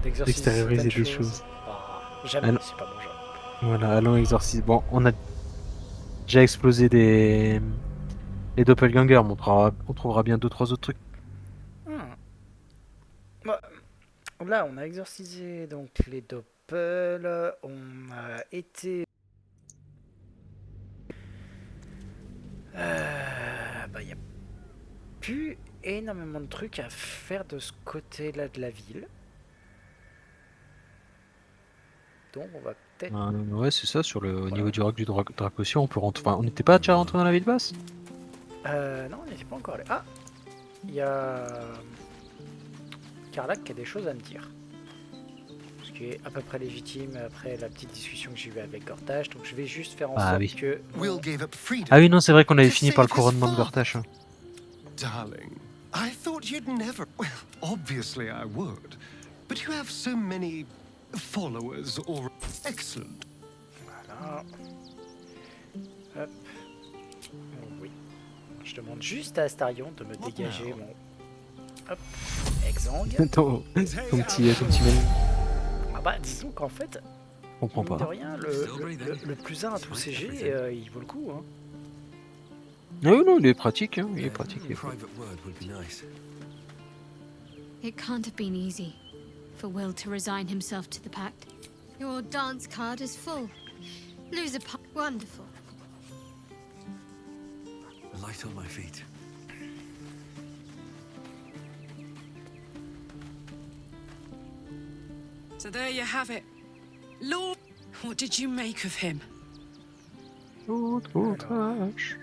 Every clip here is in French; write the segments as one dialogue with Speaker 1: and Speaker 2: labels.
Speaker 1: d'extérioriser des
Speaker 2: choses.
Speaker 1: choses.
Speaker 2: Jamais,
Speaker 1: Allons-
Speaker 2: c'est pas mon genre.
Speaker 1: Voilà, allons exorciser. Bon, on a déjà explosé les doppelgangers, mais on trouvera bien deux, trois autres trucs.
Speaker 2: Hmm. Bah, là, on a exorcisé donc les doppels, on a été... il n'y a plus énormément de trucs à faire de ce côté-là de la ville. Donc on va peut-être...
Speaker 1: Ouais, c'est ça, au
Speaker 2: Voilà.
Speaker 1: niveau du roc du Dracosia, on peut rentrer. Enfin, on n'était pas déjà rentré dans la ville basse?
Speaker 2: Non, on n'était pas encore allé. Ah, il y a Carlac qui a des choses à me dire. Ce qui est à peu près légitime après la petite discussion que j'ai eue avec Gortage. Donc je vais juste faire en
Speaker 1: Ah
Speaker 2: sorte
Speaker 1: oui.
Speaker 2: que...
Speaker 3: Will gave up
Speaker 1: Ah
Speaker 3: freedom
Speaker 1: oui, non, c'est vrai qu'on avait
Speaker 3: to
Speaker 1: fini par le
Speaker 3: save his
Speaker 1: couronnement de
Speaker 3: father.
Speaker 1: Gortash, hein.
Speaker 3: Darling, I thought you'd never. Well, obviously I would. But you have so many followers or. Excellent.
Speaker 2: Voilà. Hop. Oh, oui. Je demande juste à Astarion de me
Speaker 3: What
Speaker 2: dégager
Speaker 3: now?
Speaker 2: mon... Hop. Exang.
Speaker 1: Ton petit mail.
Speaker 2: Ah bah disons qu'en fait,
Speaker 1: Je comprends
Speaker 2: mine de
Speaker 1: pas.
Speaker 2: rien, le plus 1 à tous ces jets, il vaut le coup. Hein.
Speaker 1: Ah oui, non, il est pratique, hein. Il est pratique. Il est
Speaker 3: Private word would be nice.
Speaker 4: It can't have been easy for Will to resign himself to the pact. Your dance card is full. Lose a part. Wonderful.
Speaker 3: Light on my feet.
Speaker 5: So there you have it. Lord, what did you make of him?
Speaker 1: Gortash.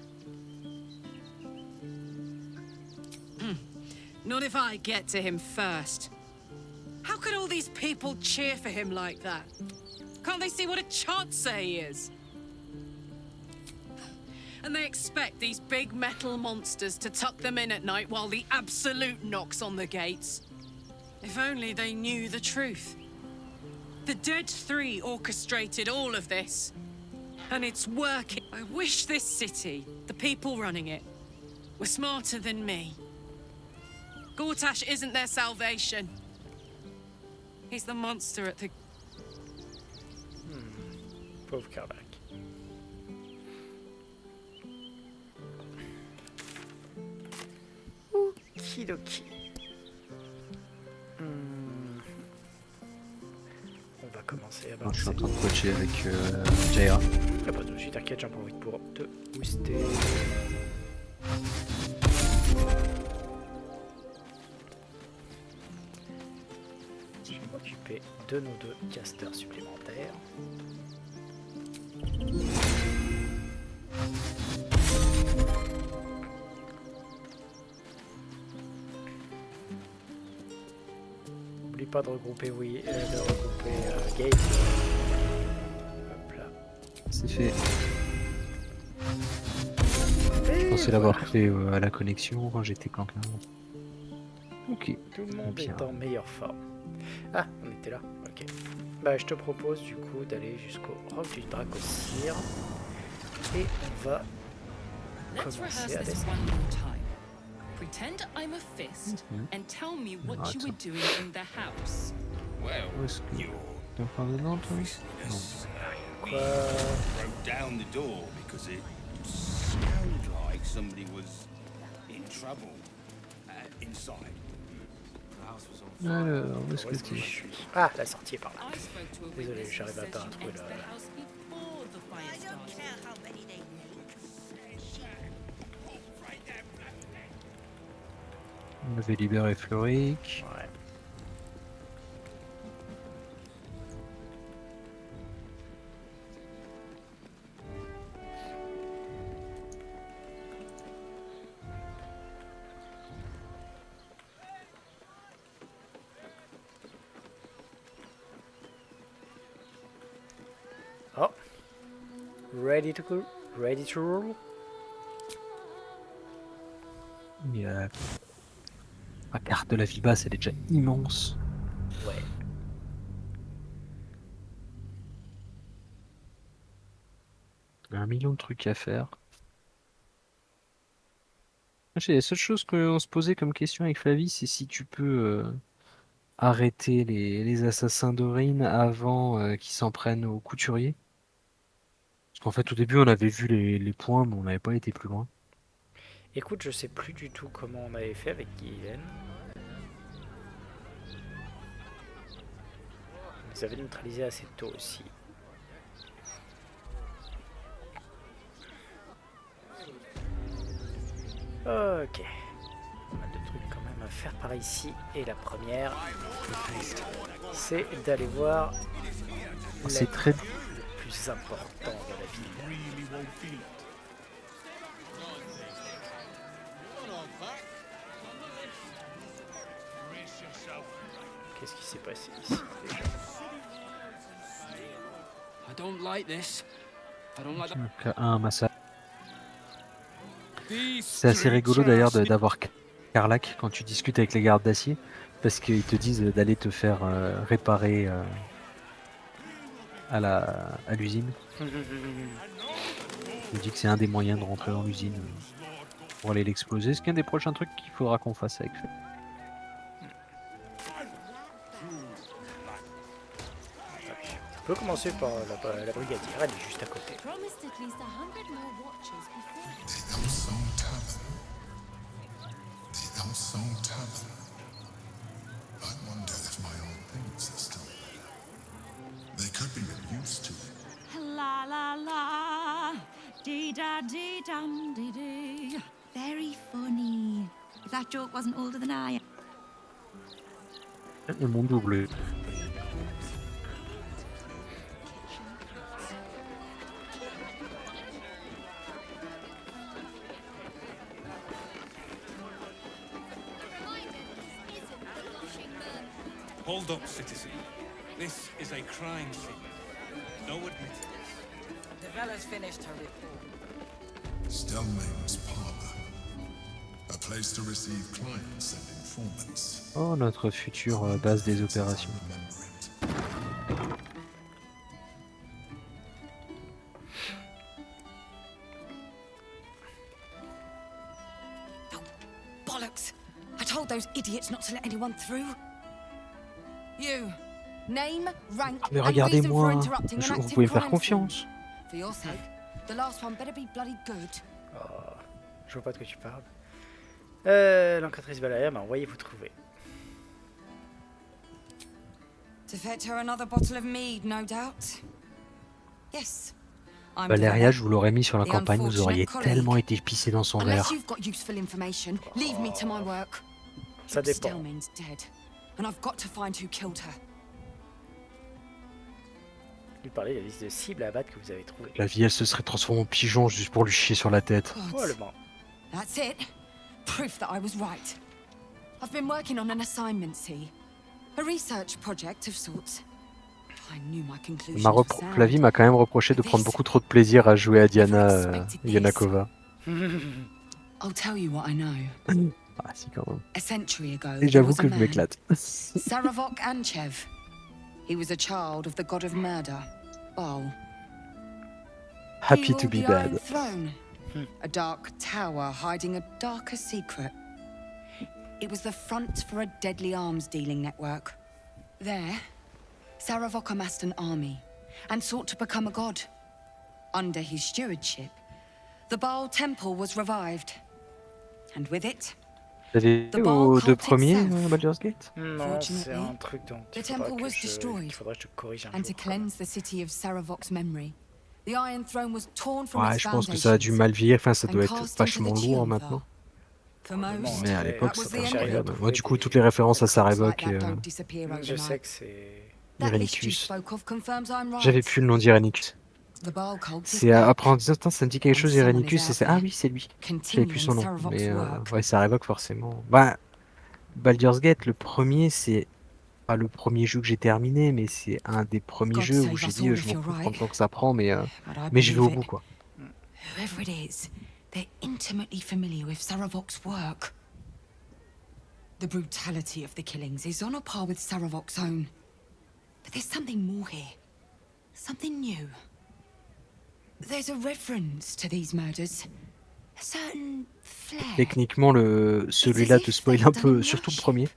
Speaker 5: Not if I get to him first. How could all these people cheer for him like that? Can't they see what a chancer he is? And they expect these big metal monsters to tuck them in at night while the Absolute knocks on the gates. If only they knew the truth. The Dead Three orchestrated all of this. And it's working. I wish this city, the people running it, were smarter than me. Gortash isn't their salvation. He's the monster at the...
Speaker 2: Pauvre Carlac. Okidoki. On va commencer à
Speaker 1: Non, je suis en
Speaker 2: avancer.
Speaker 1: train de coacher avec Jaira.
Speaker 2: Y'a pas de soucis, t'inquiète, j'en profite pour te booster. Je vais m'occuper de nos deux casters supplémentaires. N'oublie pas de regrouper, Gate. Hop là.
Speaker 1: C'est fait. Je pensais l'avoir fait à la connexion quand j'étais cancun. Ok.
Speaker 2: Tout le monde
Speaker 1: Bien.
Speaker 2: est en meilleure forme. Ah, on était là. Ok. Bah, je te propose du coup d'aller jusqu'au roc du Dracosir. Et on va
Speaker 6: Let's
Speaker 2: commencer
Speaker 6: rehearse
Speaker 2: à
Speaker 6: this
Speaker 2: descendre.
Speaker 6: one more time. Pretend I'm a fist and tell me what you were doing in the house.
Speaker 1: Où est-ce que... T'es encore dedans, toi? Non.
Speaker 2: Quoi?
Speaker 7: Broke down the door because it sounded like somebody was in trouble inside.
Speaker 1: Alors, où est-ce
Speaker 2: Où
Speaker 1: que
Speaker 2: est-ce que
Speaker 1: tu
Speaker 2: je
Speaker 1: es?
Speaker 2: suis? Ah, la sortie est par là.
Speaker 6: I spoke to a
Speaker 2: Désolé,
Speaker 6: witness who
Speaker 2: j'arrive
Speaker 6: said
Speaker 2: pas à
Speaker 6: you
Speaker 2: trouver
Speaker 6: entered
Speaker 2: la...
Speaker 6: the house before the fire started.
Speaker 1: On avait libéré Floric.
Speaker 2: Ouais. Oh. Ready to go? Ready to roll?
Speaker 1: Il y a... La carte de la ville basse, elle est déjà immense.
Speaker 2: Ouais.
Speaker 1: Il y a 1 million de trucs à faire. La seule chose qu'on se posait comme question avec Flavie, c'est si tu peux arrêter les assassins d'Orin avant qu'ils s'en prennent aux couturiers. Parce qu'en fait, au début, on avait vu les points, mais on n'avait pas été plus loin.
Speaker 2: Écoute, je sais plus du tout comment on avait fait avec Guylaine. On les avait neutralisés assez tôt aussi. Ok. Pas mal de trucs quand même à faire par ici. Et la première, c'est d'aller voir
Speaker 1: C'est très...
Speaker 2: le plus important de la ville. Qu'est-ce qui s'est passé ici déjà?
Speaker 8: I don't like this. I don't like
Speaker 1: Donc, un massacre.
Speaker 8: these.
Speaker 1: C'est assez rigolo d'ailleurs d'avoir Karlach quand tu discutes avec les gardes d'acier, parce qu'ils te disent d'aller te faire réparer à l'usine. Il dit que c'est un des moyens de rentrer dans l'usine pour aller l'exploser. C'est qu'un des prochains trucs qu'il faudra qu'on fasse avec ça.
Speaker 2: On peut commencer par la brigadière, elle est juste à côté.
Speaker 4: Promised at least 100 more watches before.
Speaker 9: Die Thomsong Tavern. Die Thomsong Tavern. I wonder if my old things are still there. They could be of use to it.
Speaker 10: La la la, dee da dee dum dee dee. Very funny. If that joke wasn't older than I am.
Speaker 1: Et mon double.
Speaker 7: Hold up, citizen. This is a crime scene. No admitting this.
Speaker 11: The fella's finished her report.
Speaker 9: Stelmane's Parlor. A place to receive clients and informants.
Speaker 1: Oh, notre future base des opérations.
Speaker 9: Remember it.
Speaker 11: Bollocks! I told those idiots not to let anyone through. You. Name, rank,
Speaker 1: Mais
Speaker 11: and reason for
Speaker 1: regardez-moi,
Speaker 11: interrupting an
Speaker 1: vous
Speaker 11: active
Speaker 1: pouvez faire
Speaker 11: crime
Speaker 1: confiance.
Speaker 11: scene. For your sake, the last one better be bloody good.
Speaker 2: Oh, je vois pas de quoi tu parles. L'enquêtrice Valeria m'a envoyé vous trouver.
Speaker 11: To fetch her another bottle of mead, no doubt. Yes. I'm
Speaker 1: Valeria,
Speaker 11: Devanna.
Speaker 1: je vous l'aurais mis sur la
Speaker 11: The
Speaker 1: campagne, vous auriez
Speaker 11: unfortunate
Speaker 1: tellement
Speaker 11: colleague.
Speaker 1: été pissé dans son
Speaker 11: Unless
Speaker 1: verre.
Speaker 11: you've got useful information, leave me to my work.
Speaker 2: Ça dépend.
Speaker 11: Stelmane's dead, and I've got to find who killed her.
Speaker 2: Lui parler de la liste de cibles à abattre que vous avez trouvée.
Speaker 1: La vie, elle se serait transformée en pigeon juste pour lui chier sur la tête.
Speaker 2: Probablement.
Speaker 11: That's it. Proof that I was right. I've been working on an assignment, see? A research project of sorts. I knew my conclusion was sound.
Speaker 1: Flavie m'a quand même reproché de prendre beaucoup trop de plaisir à jouer à Diana Yanakova.
Speaker 11: I'll tell you what I know.
Speaker 1: Ah si, quand même.
Speaker 11: A century ago,
Speaker 1: Et
Speaker 11: there
Speaker 1: j'avoue
Speaker 11: was a
Speaker 1: que je
Speaker 11: man,
Speaker 1: m'éclate.
Speaker 11: Saravok Anchev. He was a child of the god of murder, Baal.
Speaker 1: Happy
Speaker 11: He
Speaker 1: to be
Speaker 11: ruled the Iron
Speaker 1: bad.
Speaker 11: Throne, a dark tower hiding a darker secret. It was the front for a deadly arms dealing network. There, Saravok amassed an army and sought to become a god. Under his stewardship, the Baal temple was revived. And with it,
Speaker 1: Vous avez vu aux deux premiers Baldur's Gate?
Speaker 2: Non, c'est un truc dont
Speaker 11: the temple was destroyed.
Speaker 2: il faudrait que je te corrige un
Speaker 11: And to
Speaker 2: jour.
Speaker 11: cleanse the city of Saravok's memory, the Iron Throne was torn from
Speaker 1: Ouais,
Speaker 11: its
Speaker 1: je pense que ça a dû mal vieillir. Enfin, ça
Speaker 11: and
Speaker 1: doit être
Speaker 11: cast
Speaker 1: vachement
Speaker 11: into the
Speaker 1: lourd
Speaker 11: Tuatha.
Speaker 1: maintenant.
Speaker 11: For most,
Speaker 1: Mais à l'époque,
Speaker 11: that was
Speaker 1: c'était
Speaker 11: the end of it.
Speaker 1: incroyable. Moi, du coup, toutes les références à Sarevok
Speaker 11: Like
Speaker 1: et
Speaker 11: that don't disappear
Speaker 2: Je sais
Speaker 11: overnight.
Speaker 2: que c'est...
Speaker 11: That list you
Speaker 1: Irenicus.
Speaker 11: spoke of confirms I'm right.
Speaker 1: J'avais plus le nom d'Irenicus.
Speaker 11: The Baal cult is
Speaker 1: C'est
Speaker 11: back,
Speaker 1: après en disant, putain, ça me dit quelque chose,
Speaker 11: And someone
Speaker 1: Irenicus,
Speaker 11: is
Speaker 1: et c'est
Speaker 11: out
Speaker 1: ah
Speaker 11: there,
Speaker 1: oui, c'est lui. J'avais
Speaker 11: continuing
Speaker 1: plus son nom.
Speaker 11: Saravok's
Speaker 1: Mais
Speaker 11: work.
Speaker 1: ouais, Sarevok forcément. Bah, Baldur's Gate, le premier, c'est pas le premier jeu que j'ai terminé, mais c'est un des premiers
Speaker 11: God
Speaker 1: jeux
Speaker 11: save
Speaker 1: où j'ai
Speaker 11: us
Speaker 1: dit,
Speaker 11: all
Speaker 1: je
Speaker 11: if
Speaker 1: m'en
Speaker 11: you're
Speaker 1: fous
Speaker 11: right.
Speaker 1: prendre le temps que ça prend, mais
Speaker 11: But I
Speaker 1: je vais au
Speaker 11: believe
Speaker 1: bout,
Speaker 11: it.
Speaker 1: quoi.
Speaker 11: Whoever it is, they're intimately familiar with Saravok's work. The brutality of the killings is on a par with Saravok's own. But there's something more here. Something new. There's a reference to these murders. A certain flair.
Speaker 1: Techniquement, celui-là te spoil un peu, surtout le premier.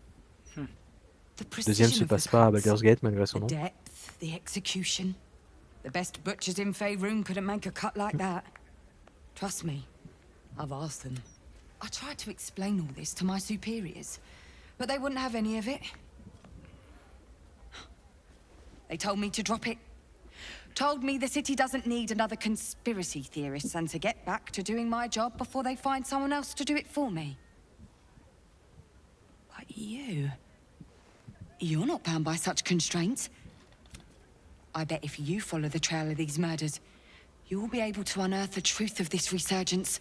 Speaker 11: The
Speaker 1: Deuxième
Speaker 11: precision
Speaker 1: se
Speaker 11: of the
Speaker 1: passe pas à
Speaker 11: cuts,
Speaker 1: Baldur's Gate malgré son
Speaker 11: the
Speaker 1: nom.
Speaker 11: depth, the execution. The best butchers in Faerun couldn't make a cut like that. Trust me, I've asked them. I tried to explain all this to my superiors, but they wouldn't have any of it. They told me to drop it. Told me the city doesn't need another conspiracy theorist and to get back to doing my job before they find someone else to do it for me. But you're not bound by such constraints. I bet if you follow the trail of these murders, you'll be able to unearth the truth of this resurgence.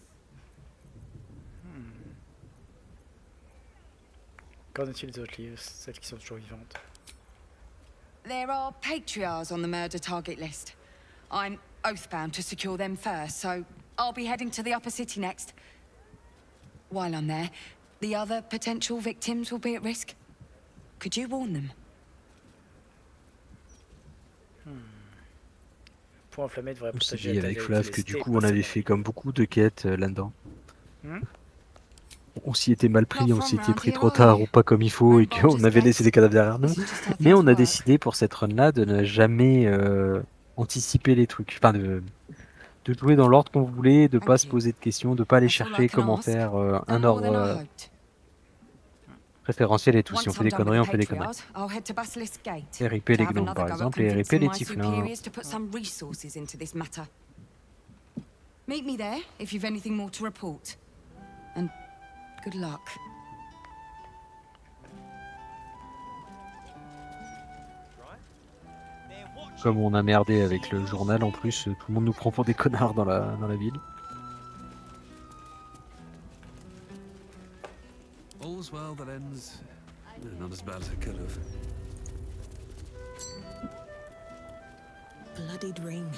Speaker 2: Qu'en est-il des autres livres, celles qui sont toujours vivantes?
Speaker 11: There are patriarchs on the murder target list. I'm oathbound to secure them first, so I'll be heading to the upper city next. While I'm there, the other potential victims will be at risk. Could you warn them?
Speaker 2: Point enflammé devrait
Speaker 1: On s'est
Speaker 2: protéger
Speaker 1: dit
Speaker 2: la
Speaker 1: avec
Speaker 2: taille
Speaker 1: Flav
Speaker 2: des
Speaker 1: que du
Speaker 2: estés,
Speaker 1: coup on avait fait comme beaucoup de quêtes là-dedans. On s'y était mal pris, on s'y était pris trop tard ou pas comme il faut et qu'on avait laissé des cadavres derrière nous. Mais on a décidé pour cette run-là de ne jamais anticiper les trucs. Enfin, de jouer dans l'ordre qu'on voulait, de pas se poser de questions, de pas aller chercher comment faire un ordre préférentiel et tout. Si on fait des conneries, on fait des conneries. RIP les gnomes par exemple et RIP les tieflins.
Speaker 11: Meet me there if you've anything more to report. And good luck.
Speaker 1: Comme on a merdé avec le journal en plus, tout le monde nous prend pour des connards dans la ville.
Speaker 12: All's well that ends not as bad as it could have.
Speaker 13: Bloodied ring.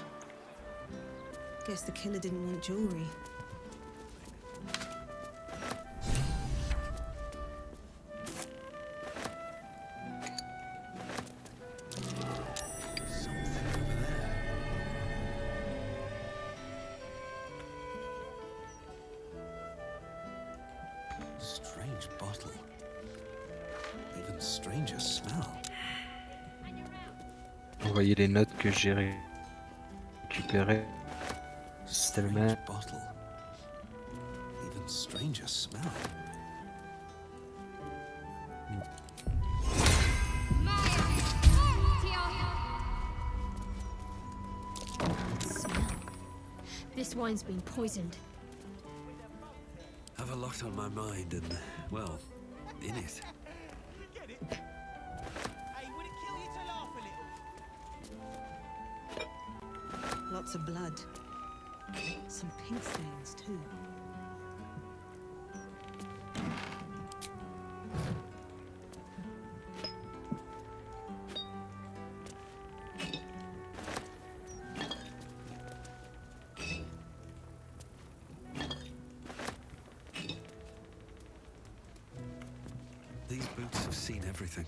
Speaker 13: Guess the killer didn't want jewelry.
Speaker 12: Strange bottle. Even stranger smell.
Speaker 1: Vous voyez les notes que j'ai récupérées. C'était le même.
Speaker 12: Bottle. Even stranger smell.
Speaker 4: This wine's been poisoned.
Speaker 12: Have a lot on my mind and, well, in it.
Speaker 13: Lots of blood. Some pink stains, too.
Speaker 12: These boots have seen everything.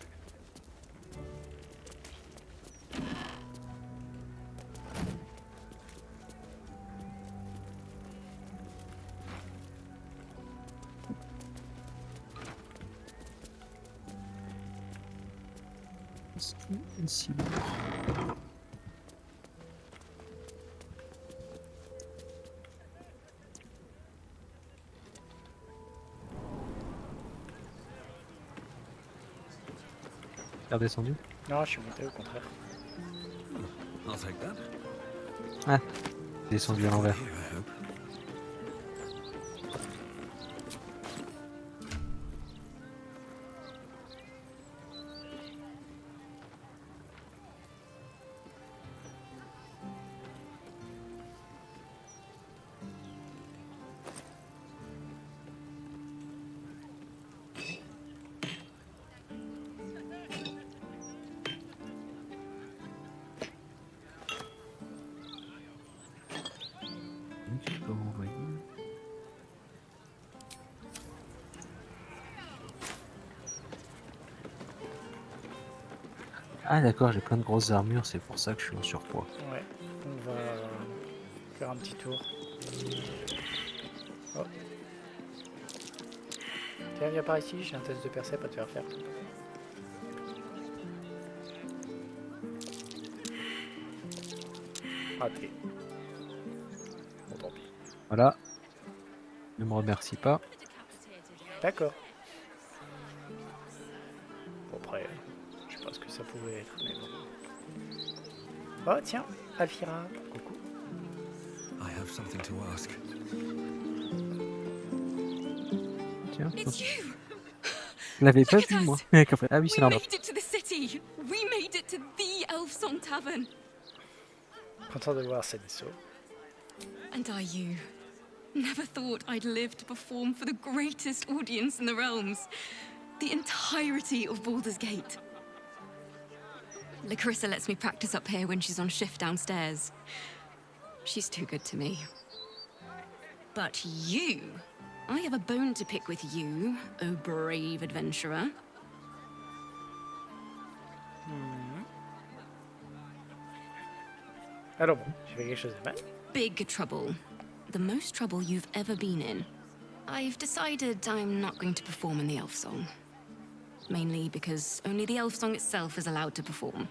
Speaker 1: T'es redescendu?
Speaker 2: Non, je suis monté au contraire.
Speaker 12: I'll take that.
Speaker 1: Ah, descendu à l'envers. Ah d'accord, j'ai plein de grosses armures, c'est pour ça que je suis en surpoids.
Speaker 2: Ouais, on va faire un petit tour. Oh. Tiens, viens par ici, j'ai un test de percep à te faire faire. Raté. Bon, tant pis.
Speaker 1: Voilà. Ne me remercie pas.
Speaker 2: D'accord. Bon, après, je sais pas ce que ça pouvait être, mais bon. Oh, tiens, Alfira. Coucou.
Speaker 12: I have something to ask.
Speaker 1: Tiens.
Speaker 6: It's you!
Speaker 1: Je l'avais pas
Speaker 6: Look
Speaker 1: vu,
Speaker 6: at
Speaker 1: moi.
Speaker 6: us.
Speaker 1: Ah oui, c'est
Speaker 6: We
Speaker 1: normal.
Speaker 6: made it to the city! We made it to the Elfsong Tavern!
Speaker 2: Content de voir Seniso.
Speaker 6: And are you? Never thought I'd live to perform for the greatest audience in the realms. The entirety of Baldur's Gate. Lacarissa lets me practice up here when she's on shift downstairs. She's too good to me. But you... I have a bone to pick with you, oh brave adventurer.
Speaker 2: Alors bon, j'ai fait quelque chose de mal.
Speaker 6: Big trouble. The most trouble you've ever been in. I've decided I'm not going to perform in the elf song. Mainly because only the elf song itself is allowed to perform.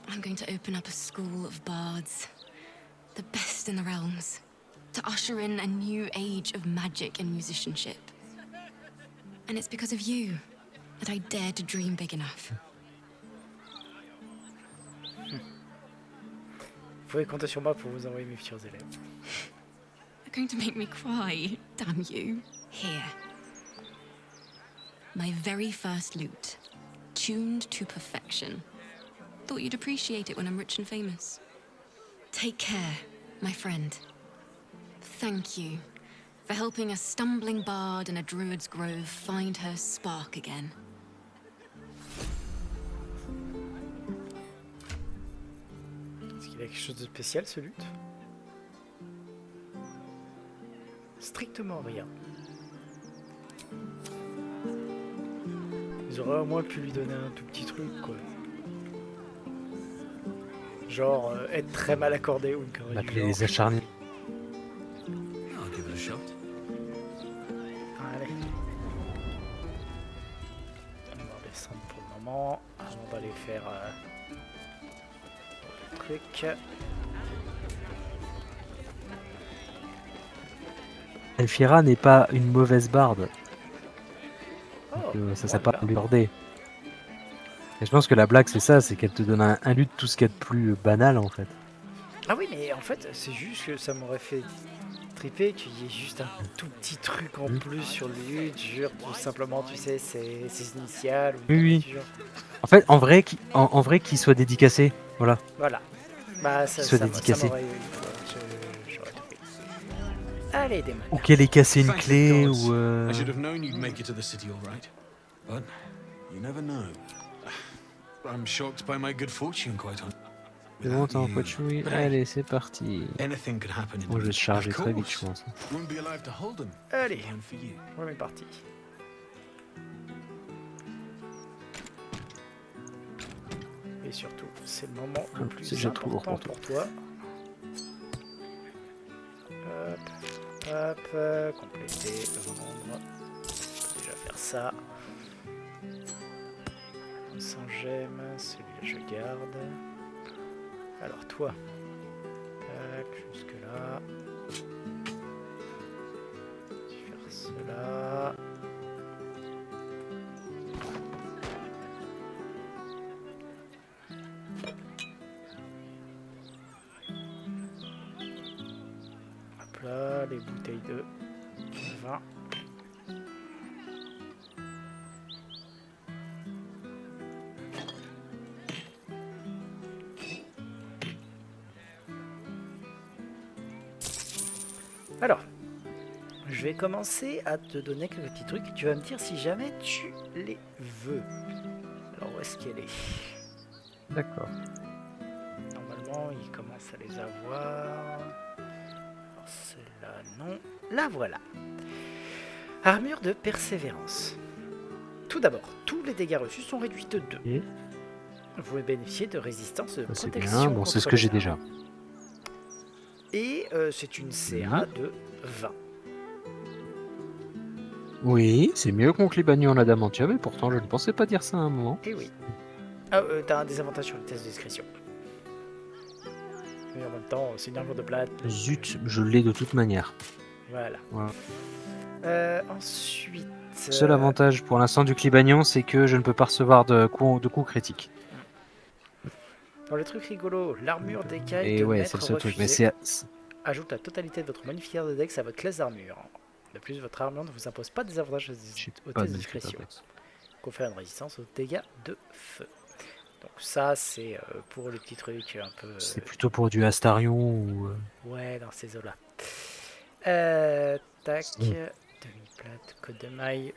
Speaker 6: I'm going to open up a school of bards. The best in the realms. To usher in a new age of magic and musicianship. And it's because of you that I dare to dream big enough.
Speaker 2: Vous pouvez compter sur moi pour vous envoyer mes futurs élèves.
Speaker 6: You're going to make me cry, damn you. Here. My very first lute. Tuned to perfection. Thought you'd appreciate it when I'm rich and famous. Take care, my friend. Thank you for helping a stumbling bard in a druid's grove find her spark again.
Speaker 2: Est-ce qu'il a quelque chose de spécial, ce lutte? Strictement rien. Ils auraient au moins pu lui donner un tout petit truc, quoi. Genre, être très mal accordé ou une connerie du
Speaker 1: L'appeler
Speaker 2: genre.
Speaker 1: les acharnés.
Speaker 12: I'll give it a shot.
Speaker 2: Allez. On va descendre pour le moment. On va aller faire le truc.
Speaker 1: Elfira n'est pas une mauvaise barde.
Speaker 2: Oh,
Speaker 1: Ça s'appelle pas lui border. Et je pense que la blague c'est ça, c'est qu'elle te donne un lutte tout ce qu'il y a de plus banal en fait.
Speaker 2: Ah oui, mais en fait, c'est juste que ça m'aurait fait triper qu'il y ait juste un tout petit truc en plus sur le lutte, genre tout simplement, tu sais, ses initiales. Ou
Speaker 1: Oui, oui.
Speaker 2: du genre.
Speaker 1: En fait, en vrai, qu'il soit dédicacé, voilà.
Speaker 2: Voilà. Bah, ça,
Speaker 1: Qu'il soit
Speaker 2: ça
Speaker 1: dédicacé.
Speaker 2: m'aurait eu. J'aurais tout fait. Allez, des
Speaker 1: Ou qu'elle ait cassé une
Speaker 12: Thank
Speaker 1: clé,
Speaker 12: the gods.
Speaker 1: ou...
Speaker 12: I should have known you'd make it to the city all right. But you never know. I'm shocked by my good fortune, quite honestly.
Speaker 1: C'est bon, t'as un poids de chouille. Allez, c'est parti.
Speaker 12: Anything could happen in
Speaker 1: Moi, je vais
Speaker 12: the-
Speaker 1: charger
Speaker 12: Of
Speaker 1: très vite,
Speaker 12: course.
Speaker 1: je pense.
Speaker 12: Won't be alive to hold them.
Speaker 2: Allez,
Speaker 12: One for you.
Speaker 2: on est parti. Et surtout, c'est le moment le
Speaker 1: Ah,
Speaker 2: plus
Speaker 1: c'est déjà trop lourd
Speaker 2: important
Speaker 1: pour
Speaker 2: pour toi. Hop, compléter, vendre. Je peux déjà faire ça. Sans gemme, celui-là je garde. Alors toi, tac, jusque là. Je vais faire cela. Hop là, les bouteilles de vin. Alors, je vais commencer à te donner quelques petits trucs et tu vas me dire si jamais tu les veux. Alors, où est-ce qu'elle est?
Speaker 1: D'accord.
Speaker 2: Normalement, il commence à les avoir. Alors, celle-là, non. La voilà. Armure de persévérance. Tout d'abord, tous les dégâts reçus sont réduits de 2.
Speaker 1: Et
Speaker 2: Vous pouvez bénéficier de résistance de
Speaker 1: ça, c'est
Speaker 2: protection.
Speaker 1: bien. Bon, c'est ce
Speaker 2: contre
Speaker 1: que
Speaker 2: les
Speaker 1: j'ai
Speaker 2: armes.
Speaker 1: déjà.
Speaker 2: Et c'est une CA de 20.
Speaker 1: Oui, c'est mieux qu'on les bagnoles en adamantium, mais pourtant je ne pensais pas dire ça à un moment.
Speaker 2: Et oui. Ah, t'as un désavantage sur le test de discrétion. Mais en même temps, c'est une armure de plate.
Speaker 1: Zut, je l'ai de toute manière.
Speaker 2: Voilà.
Speaker 1: Voilà.
Speaker 2: Ensuite...
Speaker 1: Seul avantage pour l'instant du Clibagnon, c'est que je ne peux pas recevoir de coups critiques.
Speaker 2: Dans le truc rigolo, l'armure d'écaille
Speaker 1: Et
Speaker 2: de
Speaker 1: ouais,
Speaker 2: maître
Speaker 1: c'est le seul truc. Mais
Speaker 2: refusée
Speaker 1: c'est...
Speaker 2: ajoute la totalité de votre modificateur de dex à votre classe d'armure. De plus, votre armure ne vous impose pas des avantages au test de discrétion. Confère une résistance aux dégâts de feu. Donc ça, c'est pour les petits trucs un peu...
Speaker 1: C'est plutôt pour du Astarion ou...
Speaker 2: Ouais, dans ces eaux-là. Tac, demi-plate, côte de maille,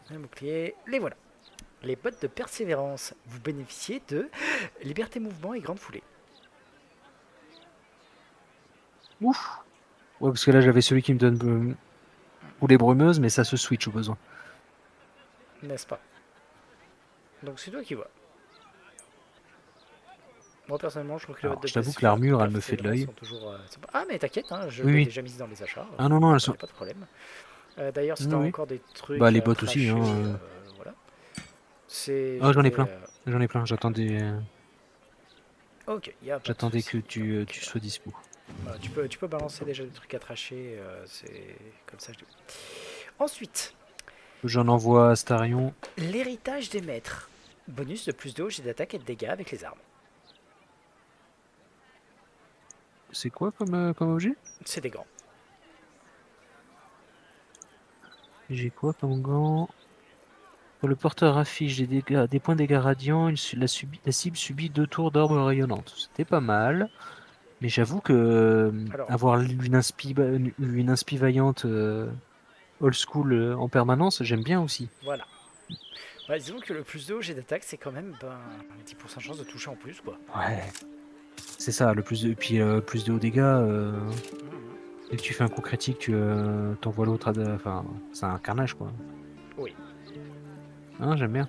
Speaker 2: un bouclier, les voilà. Les bottes de persévérance, vous bénéficiez de liberté mouvement et grande foulée.
Speaker 1: Ouf. Ouais, parce que là, j'avais celui qui me donne foulée brumeuse, mais ça se switch au besoin.
Speaker 2: N'est-ce pas? Donc c'est toi qui vois. Moi personnellement, je trouve que les bottes de
Speaker 1: je t'avoue que l'armure, elle me fait de l'œil.
Speaker 2: toujours... Ah mais t'inquiète, hein, je
Speaker 1: Oui,
Speaker 2: l'ai
Speaker 1: oui.
Speaker 2: déjà mise dans les achats.
Speaker 1: Ah non, non, elles sont...
Speaker 2: Pas de problème. D'ailleurs, si t'as
Speaker 1: Oui.
Speaker 2: encore des trucs
Speaker 1: Bah, les
Speaker 2: à
Speaker 1: bottes aussi,
Speaker 2: cracher,
Speaker 1: hein.
Speaker 2: voilà. C'est...
Speaker 1: Ah, j'en ai plein. J'en ai plein, j'attendais...
Speaker 2: Ok, y a pas de
Speaker 1: J'attendais
Speaker 2: souci.
Speaker 1: que tu sois dispo.
Speaker 2: Bah, tu peux balancer déjà des trucs à tracher, c'est comme ça je dis. Ensuite,
Speaker 1: J'en envoie à Astarion.
Speaker 2: l'héritage des maîtres. Bonus de plus de jet d'attaque et de dégâts avec les armes.
Speaker 1: C'est quoi comme objet?
Speaker 2: C'est des gants.
Speaker 1: J'ai quoi comme gant? Pour le porteur affiche des points de dégâts radiants, la cible subit 2 tours d'orbe rayonnante. C'était pas mal. Mais j'avoue que
Speaker 2: Alors.
Speaker 1: avoir une inspi vaillante old school en permanence, j'aime bien aussi.
Speaker 2: Voilà. Ouais, disons que le plus de jet d'attaque, c'est quand même 10% de chance de toucher en plus, quoi.
Speaker 1: Ouais. C'est ça, le plus de... Puis plus de hauts dégâts. Dès que tu fais un coup critique, tu t'envoies l'autre à... Enfin, c'est un carnage, quoi.
Speaker 2: Oui.
Speaker 1: Hein, j'aime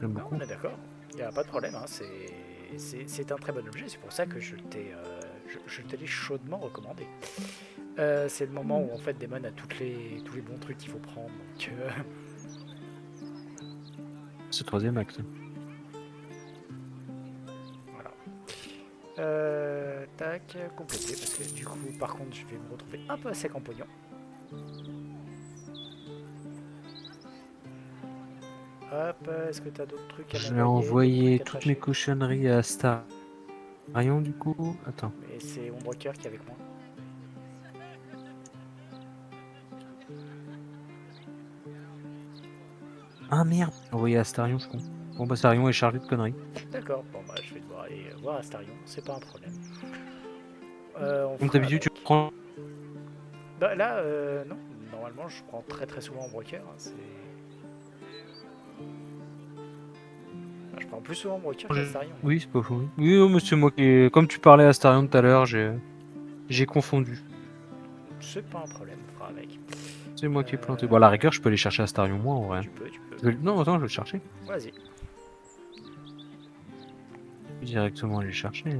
Speaker 1: beaucoup.
Speaker 2: On est d'accord. Il n'y a pas de problème, hein. C'est un très bon objet, c'est pour ça que je te l'ai chaudement recommandé. C'est le moment où en fait Daemon a tous les bons trucs qu'il faut prendre. Donc,
Speaker 1: Ce troisième acte.
Speaker 2: voilà. Tac, complété, parce que du coup, par contre, je vais me retrouver un peu à sec en pognon. Hop, est-ce que tu as d'autres trucs à
Speaker 1: Je vais envoyer toutes mes cochonneries à Astarion, du coup. Attends.
Speaker 2: Et c'est Ombrecoeur qui est avec moi.
Speaker 1: Ah merde, envoyé à Astarion, je comprends. Bon bah Astarion est chargé de conneries.
Speaker 2: D'accord, bon bah je vais devoir aller voir Astarion, c'est pas un problème.
Speaker 1: Comme d'habitude, tu prends...
Speaker 2: Bah là, non, normalement je prends très souvent Ombrecoeur, hein, c'est... Je prends plus souvent Ombrecoeur qu'Astarion.
Speaker 1: Oui, c'est pas faux. Oui, non, mais c'est moi qui... Comme tu parlais à Astarion tout à l'heure, j'ai confondu.
Speaker 2: C'est pas un problème, on fera avec.
Speaker 1: C'est moi qui ai planté. Bon, à la rigueur, je peux aller chercher Astarion, moi, en vrai.
Speaker 2: Tu peux.
Speaker 1: Non, attends, je vais le chercher.
Speaker 2: Vas-y.
Speaker 1: Directement aller le chercher.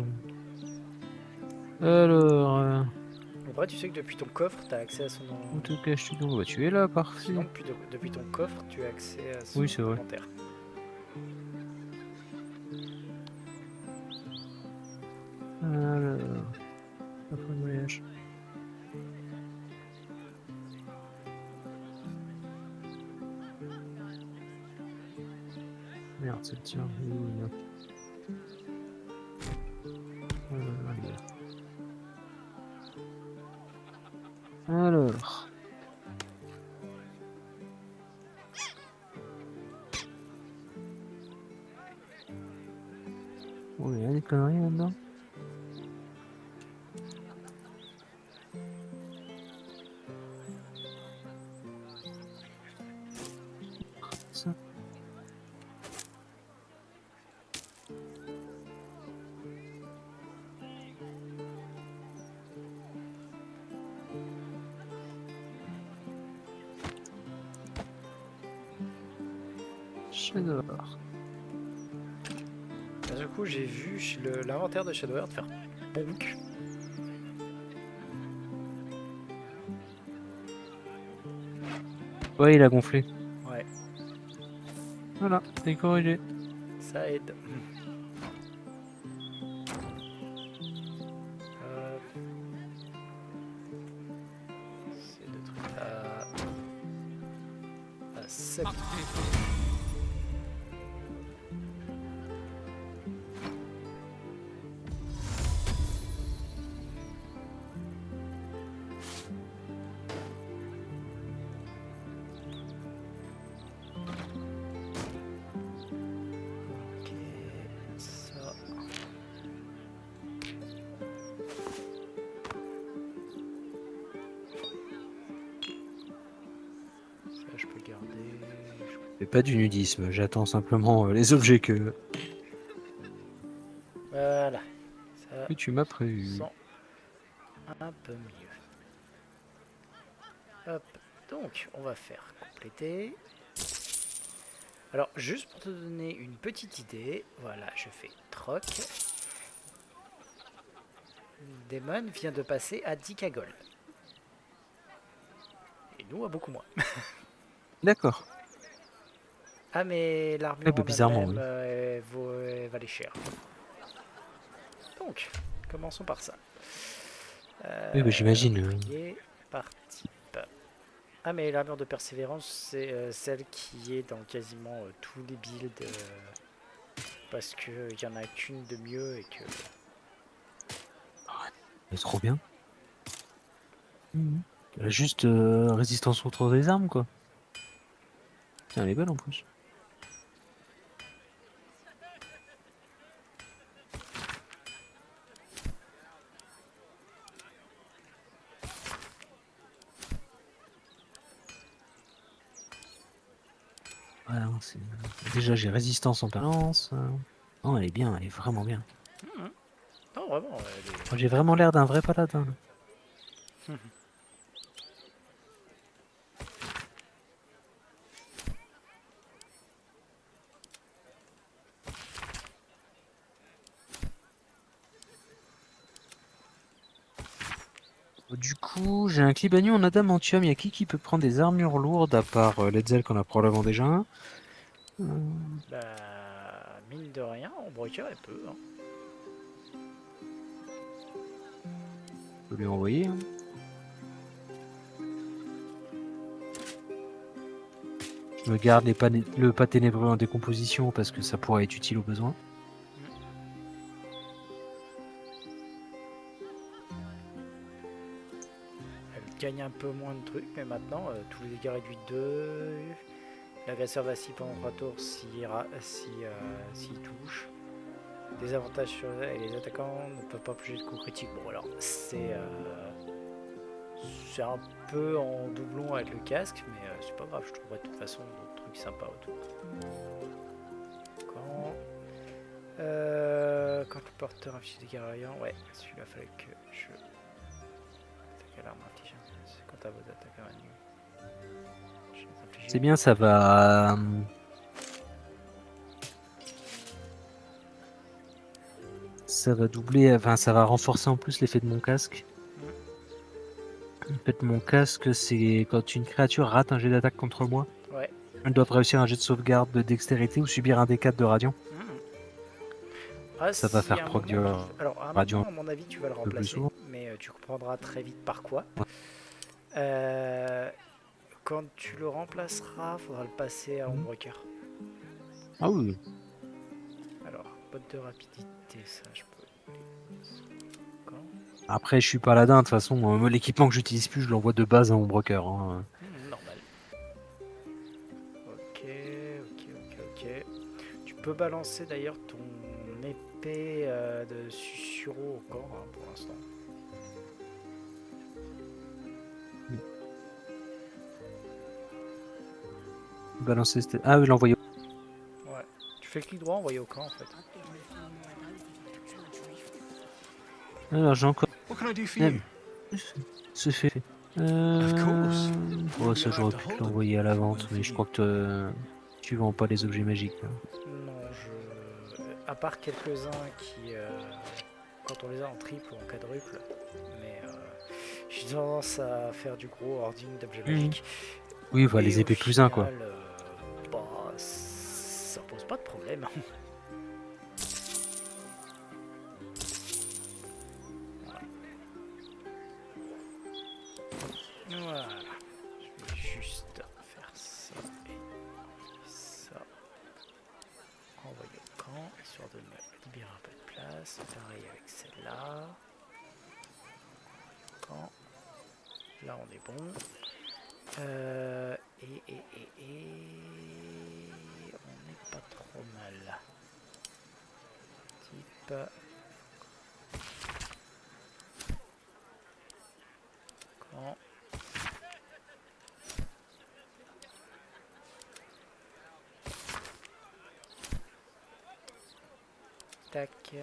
Speaker 1: Alors...
Speaker 2: En vrai, tu sais que depuis ton coffre, tu as accès à son...
Speaker 1: Où te caches-tu donc? Bah, tu es là, parfait.
Speaker 2: Sinon, depuis ton coffre, tu as accès à son
Speaker 1: oui, c'est vrai.
Speaker 2: inventaire.
Speaker 1: Alors... La fin de voyage. Merde, c'est le tien. Alors... Oh, il y a des conneries là-dedans. Ça. Shadowheart.
Speaker 2: Du coup, j'ai vu l'inventaire de Shadowheart faire bonk.
Speaker 1: Ouais, il a gonflé.
Speaker 2: Ouais.
Speaker 1: Voilà, c'est corrigé.
Speaker 2: Ça aide. Salut. Ok, ça. Ça, je peux garder.
Speaker 1: Je fais pas du nudisme, j'attends simplement les objets que
Speaker 2: Voilà. Ça
Speaker 1: tu m'as prévu.
Speaker 2: sent un peu mieux. Hop. Donc, on va faire compléter. Alors, juste pour te donner une petite idée, voilà, je fais troc. Demon vient de passer à 10 gold. Et nous, à beaucoup moins.
Speaker 1: D'accord.
Speaker 2: Ah, mais l'armure
Speaker 1: Eh ben,
Speaker 2: en
Speaker 1: bizarrement,
Speaker 2: elle-même,
Speaker 1: oui.
Speaker 2: elle valait cher. Donc, commençons par ça.
Speaker 1: Oui, bah, j'imagine.
Speaker 2: Ouvrier, par type. Ah, mais l'armure de persévérance, c'est celle qui est dans quasiment tous les builds. Parce qu'il y en a qu'une de mieux et que...
Speaker 1: C'est trop bien. Elle a juste résistance contre des armes, quoi. Tiens, elle est belle en plus. Voilà, déjà j'ai résistance en permanence. Non, elle est bien, elle est vraiment bien.
Speaker 2: Non, vraiment.
Speaker 1: Moi, j'ai vraiment l'air d'un vrai paladin. Du coup, j'ai un Clibanion en adamantium. Il y a qui peut prendre des armures lourdes à part Letzel qu'on a probablement déjà un.
Speaker 2: Bah, mine de rien, en broker, elle peut. Hein.
Speaker 1: Je peux lui envoyer. Hein. Je me garde le pas ténébreux en décomposition parce que ça pourrait être utile au besoin.
Speaker 2: Elle gagne un peu moins de trucs, mais maintenant, tous les dégâts réduits de 2. L'agresseur vacille pendant 3 tours s'il touche. Des avantages sur elle et les attaquants ne peuvent pas plonger de coups critiques. Bon, alors, c'est un peu en doublon avec le casque, mais c'est pas grave, je trouverai de toute façon d'autres trucs sympas autour. Quand le porteur affiche des dégâts rayants, ouais, celui-là fallait que je... Attaque à l'arme infligée, c'est quant à vos attaques à main nue.
Speaker 1: C'est bien, ça va. Ça va doubler, enfin ça va renforcer en plus l'effet de mon casque. En fait, mon casque, c'est quand une créature rate un jet d'attaque contre moi.
Speaker 2: Ouais.
Speaker 1: Elles doivent réussir un jet de sauvegarde de dextérité ou subir un D4 de radiant.
Speaker 2: Ah,
Speaker 1: ça va
Speaker 2: si
Speaker 1: faire proc du
Speaker 2: alors, à un
Speaker 1: radiant.
Speaker 2: moment, à mon avis, tu vas le remplacer, mais tu comprendras très vite par quoi. Quand tu le remplaceras, faudra le passer à Ombreker.
Speaker 1: Ah oui.
Speaker 2: Alors, botte de rapidité, ça je peux.
Speaker 1: Après, je suis paladin, de toute façon, l'équipement que j'utilise plus, je l'envoie de base à Ombreker. Hein.
Speaker 2: Normal. Ok. Tu peux balancer d'ailleurs ton épée de Susuro au corps hein, pour l'instant.
Speaker 1: Balancer, c'était. Ah oui, l'envoyer.
Speaker 2: Ouais. Tu fais clic droit, envoyer au camp en fait.
Speaker 1: Alors, j'ai encore.
Speaker 3: What can I do for you?
Speaker 1: C'est fait. Ouais, ça j'aurais pu l'envoyer à la vente, mais je crois que tu vends pas les objets magiques. Là.
Speaker 2: Non, à part quelques-uns qui, quand on les a en triple ou en quadruple, mais j'ai tendance à faire du gros hoarding d'objets magiques.
Speaker 1: Oui, bah, les épées plus 1 quoi.
Speaker 2: Bah, ça pose pas de problème. Voilà, je vais juste faire ça et histoire de me libérer un peu de place. Pareil avec celle-là. Quand là on est bon. Et on n'est pas trop mal. Type. Quand. Tac.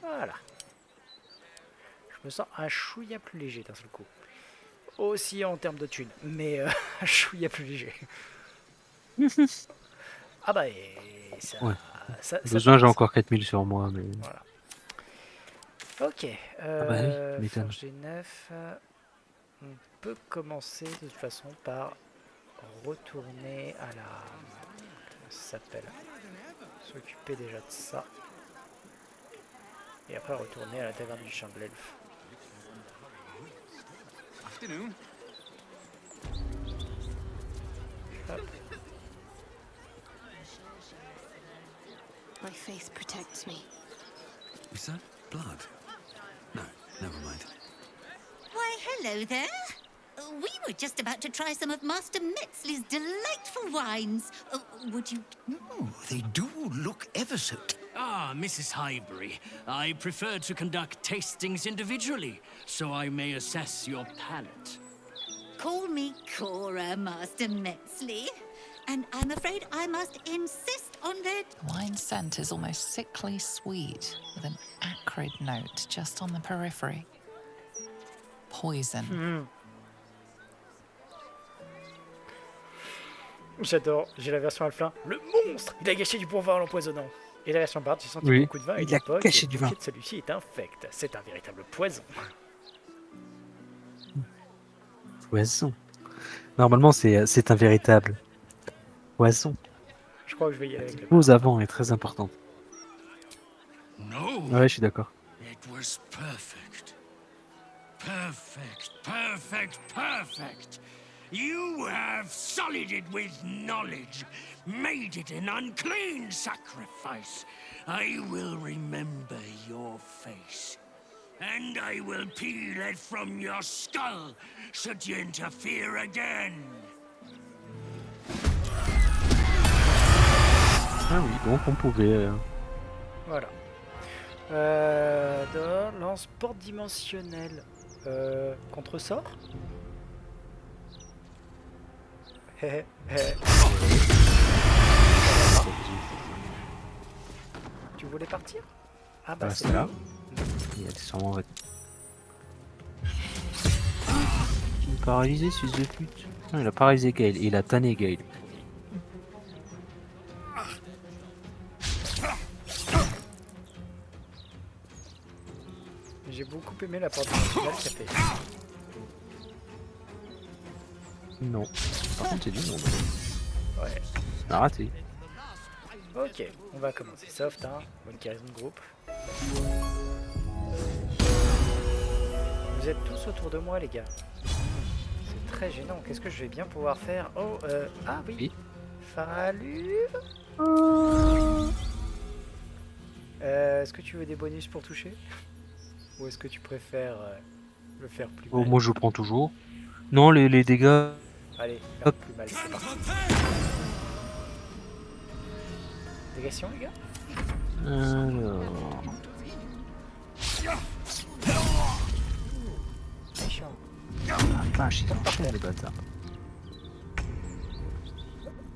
Speaker 2: Voilà. Je me sens un chouïa plus léger d'un seul coup. Aussi en termes de thunes, mais un chouïa plus léger. Ah bah et ça...
Speaker 1: Ouais.
Speaker 2: ça
Speaker 1: Besoin, j'ai
Speaker 2: passe.
Speaker 1: encore 4000 sur moi, mais...
Speaker 2: Voilà. Ok.
Speaker 1: Ah bah oui, tu m'étonnes.
Speaker 2: Forge des 9. On peut commencer de toute façon par retourner à la... Comment ça s'appelle? S'occuper déjà de ça. Et après retourner à la taverne du champ de l'elfe. Hop.
Speaker 4: My faith protects me.
Speaker 14: Is that blood? No, never mind.
Speaker 10: Why, hello there. We were just about to try some of Master Metzley's delightful wines. Would you...
Speaker 15: Oh, they do look ever so...
Speaker 8: Ah, Mrs. Highbury, I prefer to conduct tastings individually, so I may assess your palate.
Speaker 10: Call me Cora, Master Metzley. And I'm afraid I must insist on their...
Speaker 16: The wine scent is almost sickly sweet, with an acrid note just on the periphery. Poison.
Speaker 2: J'adore, j'ai la version alpha. Le monstre! Il a gâché du bon vin en l'empoisonnant. Et la version Bard, j'ai senti
Speaker 1: Oui,
Speaker 2: beaucoup de vin et
Speaker 1: il a
Speaker 2: d'époque,
Speaker 1: gâché
Speaker 2: et
Speaker 1: du
Speaker 2: le
Speaker 1: vin.
Speaker 2: de celui-ci est infect. C'est un véritable poison.
Speaker 1: Poisson. Normalement, c'est un véritable poisson.
Speaker 2: Je crois que je vais y aller avec le
Speaker 1: Pause avant est très importante.
Speaker 7: No.
Speaker 1: Ouais, je suis d'accord.
Speaker 7: It was perfect. Perfect, perfect, perfect. You have sullied it with knowledge, made it an unclean sacrifice. I will remember your face, and I will peel it from your skull should you interfere again.
Speaker 1: Ah oui, donc on pouvait...
Speaker 2: Voilà. Lance porte dimensionnelle. Contre-sort. Tu voulais partir? Ah bah c'est
Speaker 1: là.
Speaker 2: là.
Speaker 1: Il a sûrement... Il est paralysé, fils de pute. Non, il a paralysé Gale, et il a tanné Gale.
Speaker 2: J'ai beaucoup aimé la porte dimensionnelle qu'a fait.
Speaker 1: Non. Par contre, c'est du monde.
Speaker 2: Ouais.
Speaker 1: On a raté.
Speaker 2: Ok, on va commencer soft, hein. Bonne guérison de groupe. Vous êtes tous autour de moi, les gars. C'est très gênant. Qu'est-ce que je vais bien pouvoir faire? Oh, ah oui. Fallu. Est-ce que tu veux des bonus pour toucher? Ou est-ce que tu préfères le faire plus mal?
Speaker 1: Oh, moi, je prends toujours. Non, les dégâts...
Speaker 2: Allez, faire plus mal, c'est parti. Dégation, les gars?
Speaker 1: Alors...
Speaker 2: Méchant.
Speaker 1: Ah vache, ils sont chers, les bâtards.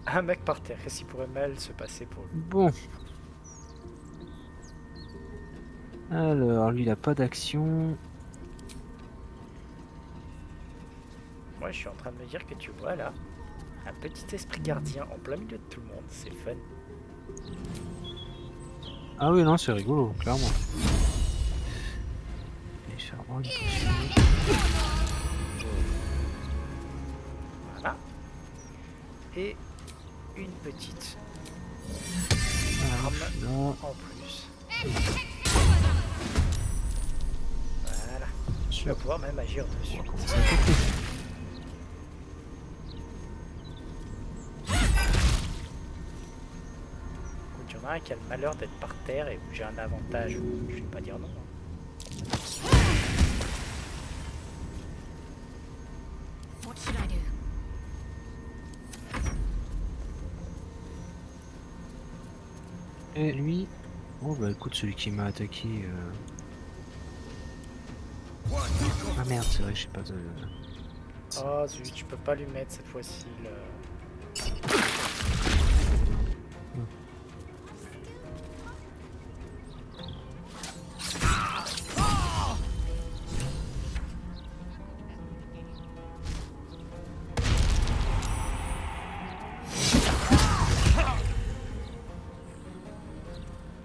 Speaker 2: Un mec par terre, qu'est-ce qui pourrait mal se passer pour lui?
Speaker 1: Bon. Alors, lui, il a pas d'action.
Speaker 2: Moi, je suis en train de me dire que tu vois là, un petit esprit gardien en plein milieu de tout le monde, c'est fun.
Speaker 1: Ah oui, non, c'est rigolo, clairement. Et je vais avoir une potion.
Speaker 2: Voilà. Et une petite
Speaker 1: Ah,
Speaker 2: arme
Speaker 1: non.
Speaker 2: en plus. Voilà.
Speaker 1: Je
Speaker 2: Tu vas pouvoir même agir dessus.
Speaker 1: On va commencer à attaquer.
Speaker 2: Écoute, il y en a un qui a le malheur d'être par terre et où j'ai un avantage. Je vais pas dire non.
Speaker 4: What should I do?
Speaker 1: Et lui... Oh bah écoute, celui qui m'a attaqué... Ah merde, c'est vrai que j'ai pas de...
Speaker 2: Oh zut, tu peux pas lui mettre cette fois-ci le...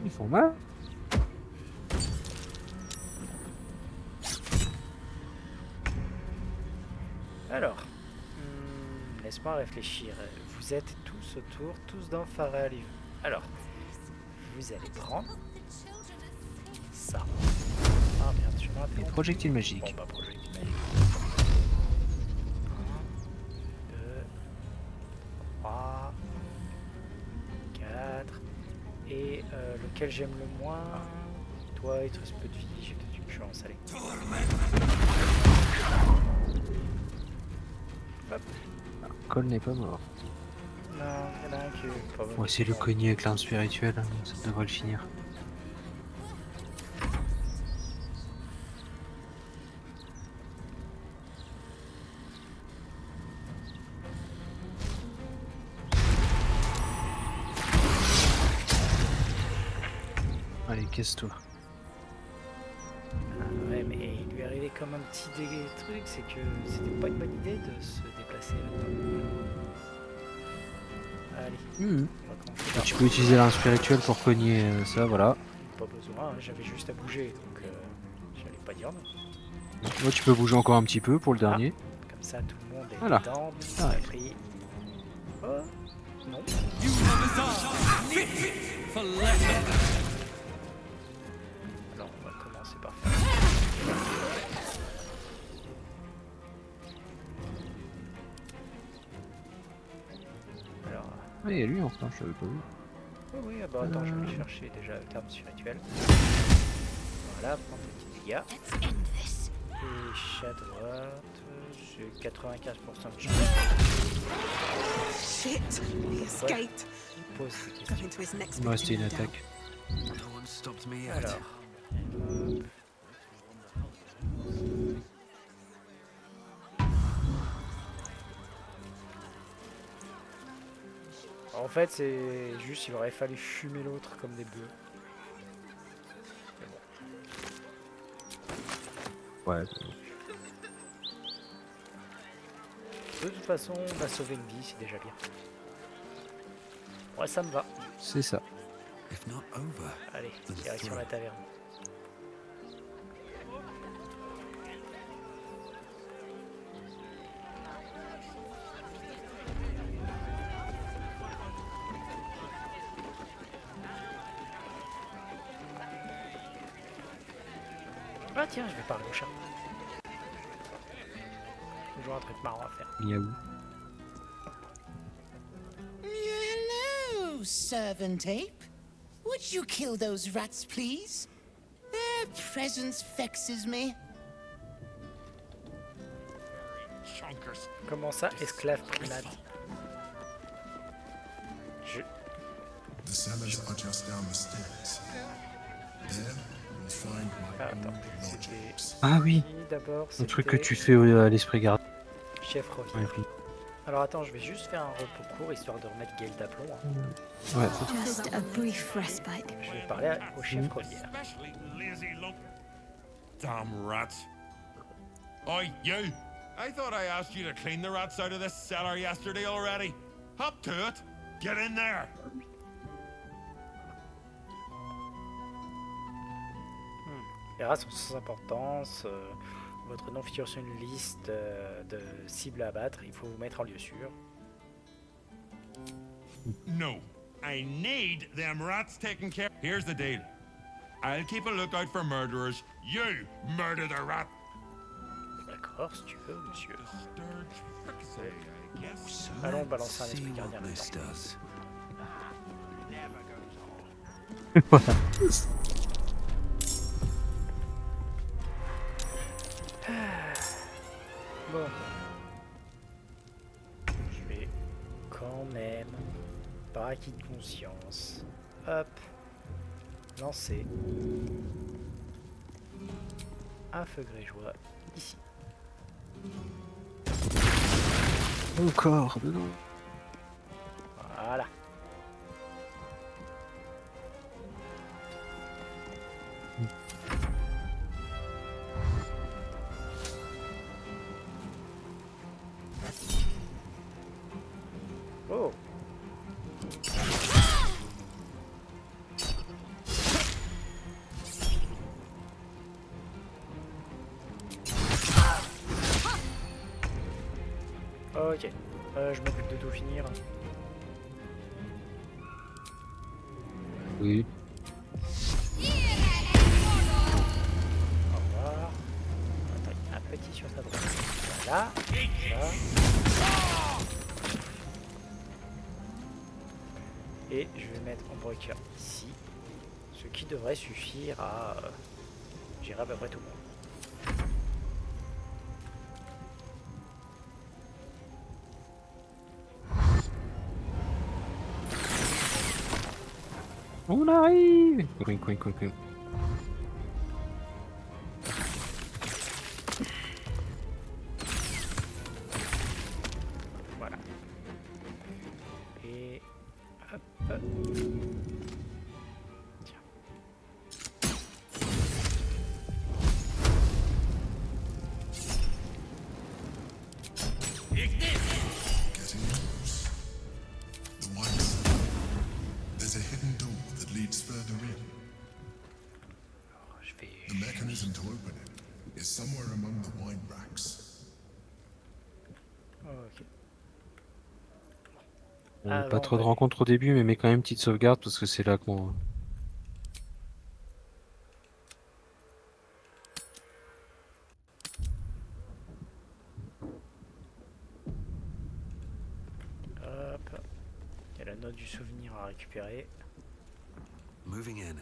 Speaker 1: Ils font mal.
Speaker 2: Alors, laisse-moi réfléchir. Vous êtes tous autour, tous dans Faralive. Alors, vous allez prendre ça. Ah merde, je m'en
Speaker 1: Les projectiles magiques.
Speaker 2: Bon bah, projectile magique. 1, 2, 3, 4. Et lequel j'aime le moins? Toi, il te reste peu de vie, j'ai peut-être une chance, allez. Hop.
Speaker 1: Cole n'est pas mort.
Speaker 2: Non, il y en a un qui est pas
Speaker 1: On va essayer de le cogner avec l'arme spirituelle, hein, ça devrait le finir. Allez, casse-toi.
Speaker 2: Ouais, mais il lui est arrivé comme un petit truc, c'est que c'était pas une bonne idée de se déplacer là-dedans. Allez, on va commencer.
Speaker 1: Tu peux utiliser l'arme spirituelle pour cogner ça, voilà.
Speaker 2: Pas besoin, hein, j'avais juste à bouger, donc j'allais pas dire non.
Speaker 1: Moi, tu peux bouger encore un petit peu pour le dernier.
Speaker 2: Comme ça, tout le monde est
Speaker 1: Voilà.
Speaker 2: dedans.
Speaker 1: Ah ouais.
Speaker 2: Pris. Oh, non. Alors, on va commencer par faire. Alors.
Speaker 1: Ah, il y a lui enfin, je l'avais pas vu.
Speaker 2: Oh oui, bah attends, je vais le chercher déjà avec l'arme spirituelle. Voilà, prendre des petits dégâts. Et chat droite, j'ai 95% de chance.
Speaker 13: Shit! He escaped.
Speaker 2: Pose des
Speaker 13: Got
Speaker 2: questions.
Speaker 13: into his next
Speaker 1: Moi,
Speaker 13: big
Speaker 1: c'était une
Speaker 13: down.
Speaker 1: attaque.
Speaker 14: No one stopped me yet.
Speaker 2: Alors. En fait, c'est juste, il aurait fallu fumer l'autre comme des bœufs. Mais bon.
Speaker 1: Ouais.
Speaker 2: De toute façon, on a sauvé une vie, c'est déjà bien. Ouais, ça me va.
Speaker 1: C'est ça.
Speaker 14: If not over,
Speaker 2: Allez,
Speaker 14: then
Speaker 2: direction
Speaker 14: through.
Speaker 2: la taverne. Ah tiens, je vais parler au chat. Toujours un truc marrant à faire.
Speaker 1: Miaou.
Speaker 17: Hello, servant ape. Would you kill those rats, please? Their presence vexes me.
Speaker 2: Comment ça, esclave primate? Je...
Speaker 9: The cellars are just down the stairs. There, you'll find my
Speaker 2: Attends,
Speaker 9: own
Speaker 2: c'était...
Speaker 9: logics.
Speaker 1: Ah oui.
Speaker 2: D'abord,
Speaker 1: Le truc que
Speaker 2: c'était
Speaker 1: tu fais à l'esprit garde.
Speaker 2: Chef revient.
Speaker 1: Ouais, puis-
Speaker 2: Alors attends, je vais juste faire un repos court histoire de remettre Gale d'aplomb. Hein.
Speaker 1: Ouais.
Speaker 4: Just a brief respite.
Speaker 2: Je vais parler au chef Rolière.
Speaker 18: Damn rats. Oi, you! I thought I asked you to clean the rats out of this cellar yesterday already. Hop to it. Get in there.
Speaker 2: Les rats sont sans importance. Votre nom figure sur une liste de cibles à abattre. Il faut vous mettre en lieu sûr.
Speaker 18: No. I need them rats taken care. Here's the deal. I'll keep a lookout for murderers. You murder the rat.
Speaker 2: D'accord, si tu veux, monsieur. Allons balancer un esprit gardien là-dedans.
Speaker 1: Voilà.
Speaker 2: Bon. Je vais quand même, par acquis de conscience, hop, lancer un feu grégeois ici.
Speaker 1: Encore dedans.
Speaker 2: Voilà. Oh. Ok, je m'occupe de tout finir.
Speaker 1: Oui.
Speaker 2: Au revoir. Attends, il y a un petit sur ta droite. Voilà. Voilà. Et je vais mettre un breaker ici. Ce qui devrait suffire à gérer à peu près tout le monde.
Speaker 1: On arrive. Coin, coin, coin, coin.
Speaker 2: Voilà. Et hop. Tiens.
Speaker 9: Getting close. The White Sun. There's a hidden door that leads further in. The mechanism to open it is somewhere among the wine racks.
Speaker 2: Ok.
Speaker 1: Pas trop de rencontres au début, mais mets quand même une petite sauvegarde parce que c'est là qu'on.
Speaker 2: Hop. Il y a la note du souvenir à récupérer.
Speaker 14: Moving in.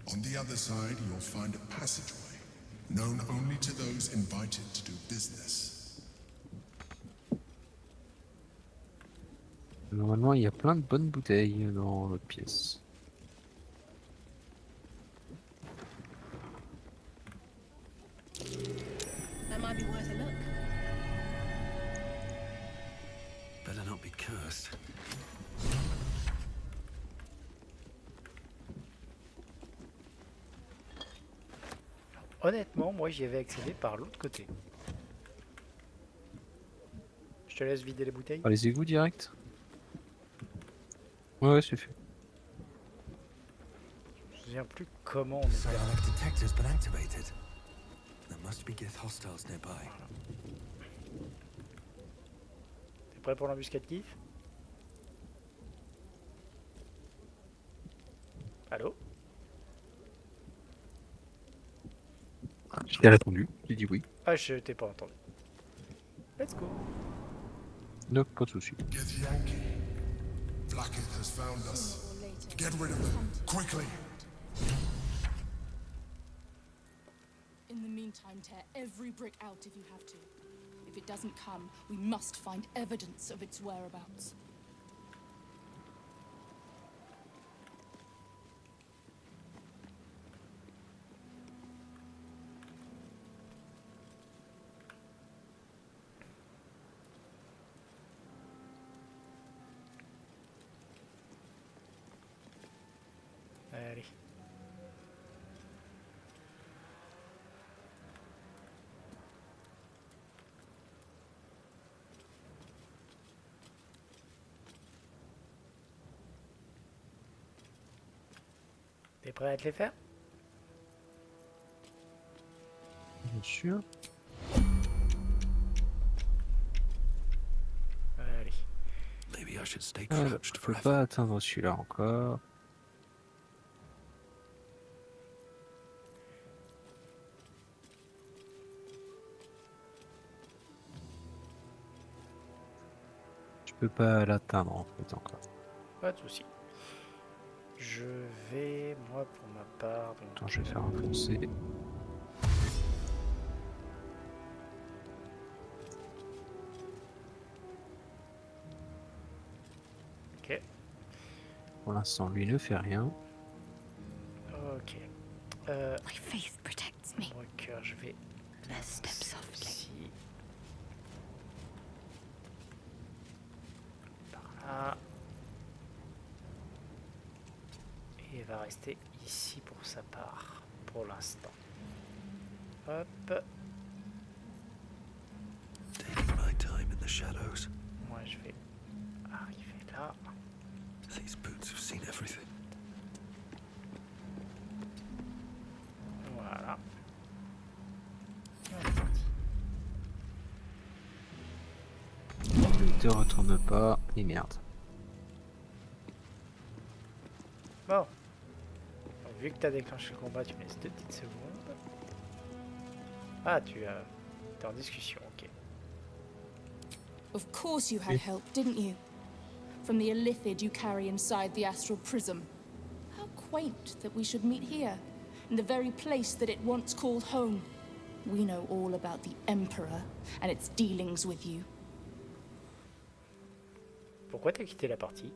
Speaker 9: On the other side, you'll find a passageway, known only to those invited to do business.
Speaker 1: Normalement, il y a plein de bonnes bouteilles dans l'autre pièce.
Speaker 5: That might be worth a look.
Speaker 14: Better not be cursed.
Speaker 2: Honnêtement, moi j'y avais accédé par l'autre côté. Je te laisse vider les bouteilles.
Speaker 1: Ah, les égouts direct. Ouais, c'est fait.
Speaker 2: Je me souviens plus comment on était.
Speaker 14: Psionic detector's been activated. There must be Gith hostiles nearby.
Speaker 2: T'es prêt pour l'embuscade Gith? Allô?
Speaker 1: Je t'ai répondu, j'ai dit oui.
Speaker 2: Ah, je t'ai pas entendu. Let's go.
Speaker 1: Non, pas de soucis.
Speaker 9: Githyanki. Vlaakith has found us. Get rid of them, quickly.
Speaker 19: In the meantime, tear every brick out if you have to. If it doesn't come, we must find evidence of its whereabouts.
Speaker 2: Allez. T'es prêt à te les faire?
Speaker 1: Bien sûr.
Speaker 2: Allez.
Speaker 14: should stay
Speaker 1: Alors,
Speaker 14: crouched
Speaker 1: je peux
Speaker 14: forever.
Speaker 1: pas atteindre celui-là encore. Je peux pas l'atteindre en fait encore.
Speaker 2: Pas de souci. Je vais, moi, pour ma part... Donc...
Speaker 1: Attends, je vais faire un foncé.
Speaker 2: Ok.
Speaker 1: Pour l'instant, lui ne fait rien.
Speaker 2: Ok.
Speaker 4: My faith protects me.
Speaker 2: Mon cœur, je vais...
Speaker 4: Let's step softly.
Speaker 2: Ici. Par là. Et il va rester ici pour sa part, pour l'instant. Hop.
Speaker 14: Taking my time in the shadows.
Speaker 2: Moi, je vais arriver là.
Speaker 14: These boots have seen everything.
Speaker 2: Voilà.
Speaker 1: Il te retourne pas. Et merde.
Speaker 2: Bon. Donc, vu que tu as déclenché le combat, tu me laisses 2 petites secondes. Ah, t'es en discussion, ok.
Speaker 19: Of course you had help, didn't you? From the Illithid you carry inside the astral prism. How quaint that we should meet here, in the very place that it once called home. We know all about the Emperor and its dealings with you.
Speaker 2: Pourquoi t'as quitté la partie?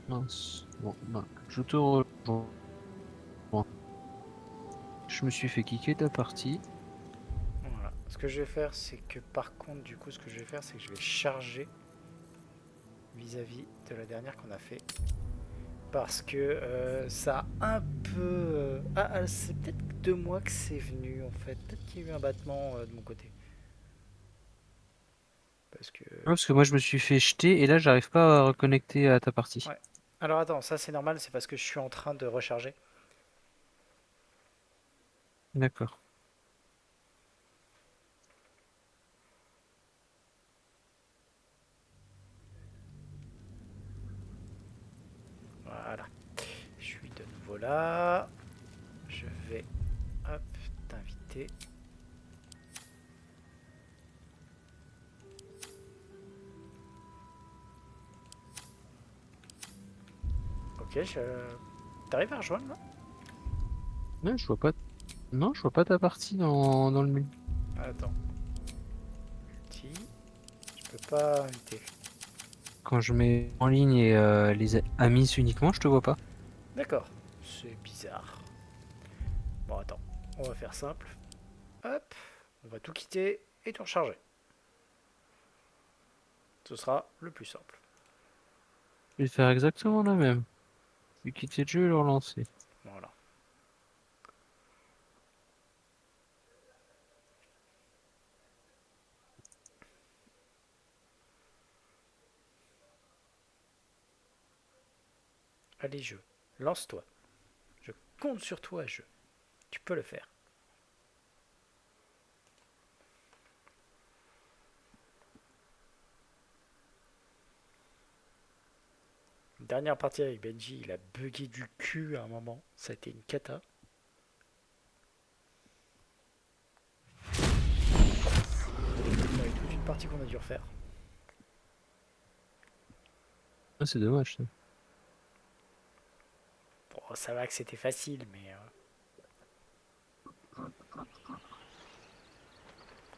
Speaker 1: Mince. Bon, non. Je te rejoins. Bon. Je me suis fait kicker de la partie.
Speaker 2: Voilà. Ce que je vais faire, c'est que par contre, du coup, ce que je vais faire, c'est que je vais charger vis-à-vis de la dernière qu'on a fait. Parce que ça a un peu... c'est peut-être de moi que c'est venu, en fait. Peut-être qu'il y a eu un battement de mon côté.
Speaker 1: Parce que moi, je me suis fait jeter et là, j'arrive pas à reconnecter à ta partie.
Speaker 2: Ouais. Alors attends, ça c'est normal, c'est parce que je suis en train de recharger.
Speaker 1: D'accord.
Speaker 2: Voilà. Je suis de nouveau là. Je vais, hop, t'inviter. Ok, t'arrives à rejoindre là?
Speaker 1: Non, je vois pas. Non, je vois pas ta partie dans le menu.
Speaker 2: Attends. Si. Je peux pas inviter.
Speaker 1: Quand je mets en ligne et les amis uniquement, je te vois pas.
Speaker 2: D'accord. C'est bizarre. Bon, attends. On va faire simple. Hop. On va tout quitter et tout recharger. Ce sera le plus simple.
Speaker 1: Je vais faire exactement la même. Je vais quitter le jeu et le relancer.
Speaker 2: Voilà. Allez, jeu. Lance-toi. Je compte sur toi, jeu. Tu peux le faire. Dernière partie avec Benji, il a bugué du cul à un moment. Ça a été une cata. Il y a toute une partie qu'on a dû refaire.
Speaker 1: Ah, c'est dommage ça.
Speaker 2: Bon, ça va que c'était facile, mais...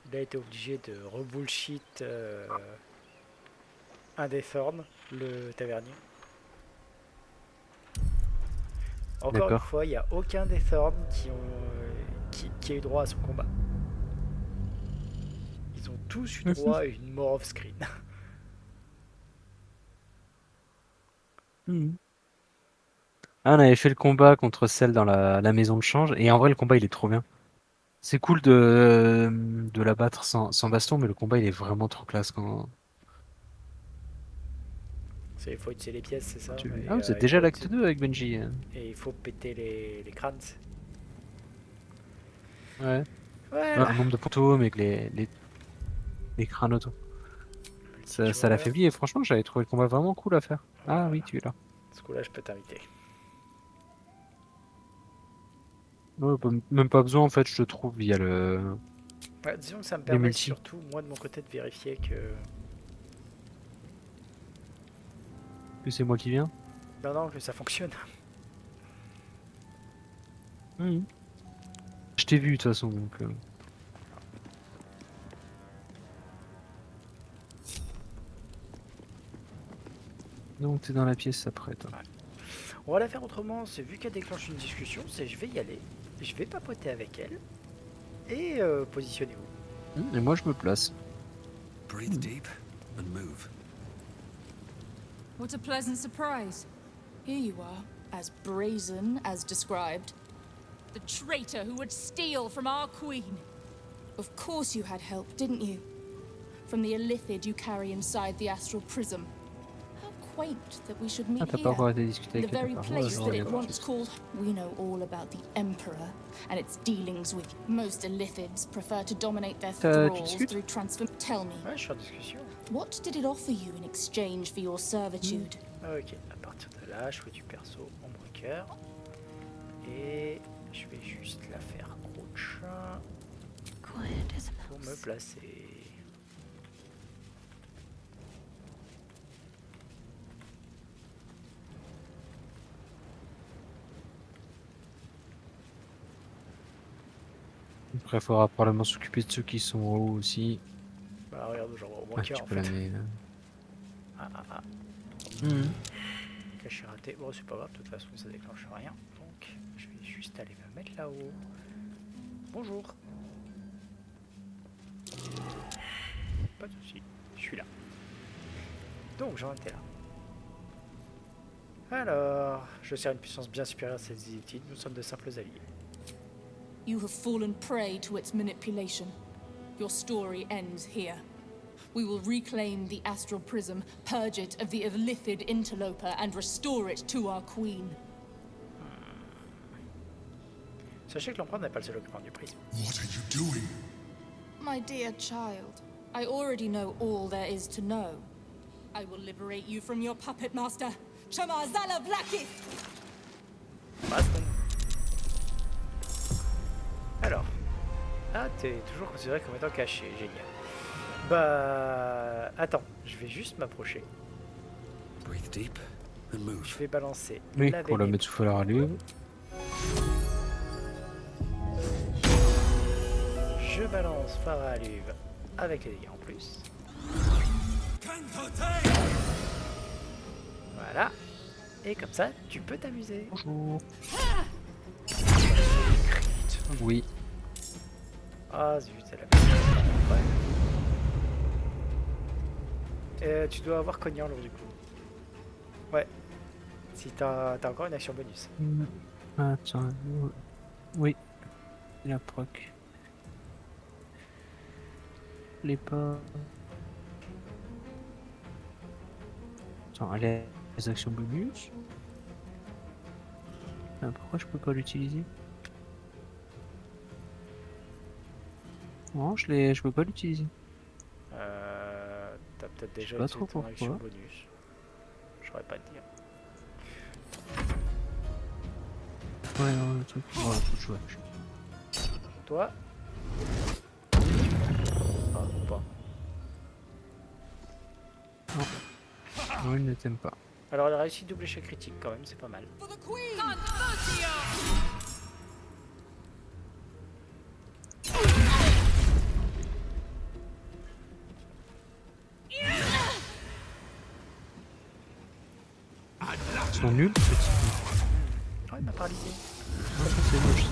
Speaker 2: il a été obligé de rebullshit un des Thorns, le tavernier. Encore une fois, il n'y a aucun des Thorns qui a eu droit à son combat. Ils ont tous eu droit à une mort off-screen.
Speaker 1: Ah, on avait fait le combat contre celle dans la maison de change, et en vrai, le combat il est trop bien. C'est cool de la battre sans baston, mais le combat il est vraiment trop classe quand.
Speaker 2: Il faut utiliser les pièces, c'est ça.
Speaker 1: Ah, vous êtes déjà l'acte 2 avec Benji.
Speaker 2: Et il faut péter les crânes.
Speaker 1: Ouais.
Speaker 2: Voilà.
Speaker 1: Un nombre de poteaux, mais que les crânes auto. Ça l'affaiblit et franchement, j'avais trouvé le combat vraiment cool à faire. Ah oui, tu es là.
Speaker 2: Ce coup-là, je peux t'inviter.
Speaker 1: Ouais, bah, même pas besoin en fait, je te trouve via le.
Speaker 2: Ouais, disons que ça me permet surtout, moi de mon côté, de vérifier que
Speaker 1: c'est moi qui viens.
Speaker 2: Non, que ça fonctionne.
Speaker 1: Je t'ai vu de toute façon donc. Donc t'es dans la pièce après toi.
Speaker 2: Ouais. On va la faire autrement, c'est vu qu'elle déclenche une discussion, c'est je vais y aller, je vais papoter avec elle et positionnez-vous.
Speaker 1: Et moi je me place.
Speaker 14: Breathe deep and move.
Speaker 19: What a pleasant surprise. Here you are, as brazen as described. The traitor who would steal from our queen. Of course you had help, didn't you? From the illithid you carry inside the astral prism. How quaint that we should meet
Speaker 1: t'as
Speaker 19: here.
Speaker 1: pas encore été discuté
Speaker 19: The
Speaker 1: avec elle,
Speaker 19: very
Speaker 1: par
Speaker 19: place
Speaker 1: contre.
Speaker 19: that it once called. We know all about the Emperor and its dealings with most illithids prefer to dominate their thralls through transform. Tell me.
Speaker 2: Ouais, je suis en discussion.
Speaker 19: What did it offer you in exchange for your servitude?
Speaker 2: Ok, à partir de là, je fais du perso ombre cœur. Et je vais juste la faire crouch pour me placer.
Speaker 1: Après, il faudra probablement s'occuper de ceux qui sont en haut aussi.
Speaker 2: Bah, regarde, j'en vois au moins cœur en fait. Caché raté. Bon, c'est pas grave, de toute façon, ça déclenche rien. Donc, je vais juste aller me mettre là-haut. Bonjour. Pas de soucis, je suis là. Donc, j'en étais là. Alors, je sers une puissance bien supérieure à celle des Illithides. Nous sommes de simples alliés.
Speaker 19: You have fallen prey to its manipulation. Your story ends here. We will reclaim the astral prism, purge it of the illithid interloper, and restore it to our queen.
Speaker 2: Sachez que l'empereur n'est pas le seul occupant du prisme.
Speaker 9: What are you doing?
Speaker 19: My dear child, I already know all there is to know. I will liberate you from your puppet master, Chamazala Blackith!
Speaker 2: Alors, t'es toujours considéré comme étant caché, génial. Bah, attends, je vais juste m'approcher.
Speaker 14: Breathe deep and move.
Speaker 2: Je vais balancer
Speaker 1: Oui,
Speaker 2: la
Speaker 1: pour la
Speaker 2: vénée.
Speaker 1: mettre sous la radio.
Speaker 2: Je balance phare à Luve avec les dégâts en plus. Voilà. Et comme ça, tu peux t'amuser.
Speaker 1: Bonjour. Oui.
Speaker 2: Ah zut, c'est la ouais. Tu dois avoir cognant lourd du coup. Ouais. Si t'as encore une action bonus.
Speaker 1: Attends. Oui. La proc. Les pas. Attends, les actions bonus. Ah, pourquoi je peux pas l'utiliser? Non, je peux pas l'utiliser.
Speaker 2: T'as peut-être déjà
Speaker 1: pas
Speaker 2: utilisé
Speaker 1: trop
Speaker 2: ton action
Speaker 1: pourquoi.
Speaker 2: bonus. Je saurais pas te dire.
Speaker 1: Ouais, non, le truc. Voilà, tout chouette.
Speaker 2: Toi. Ah, pas.
Speaker 1: Non. Non, il ne t'aime pas.
Speaker 2: Alors elle a réussi double échec critique quand même, c'est pas mal.
Speaker 1: Ils sont nuls, ce type.
Speaker 2: Oh, il m'a paralysé.
Speaker 1: Ah, ça c'est moche.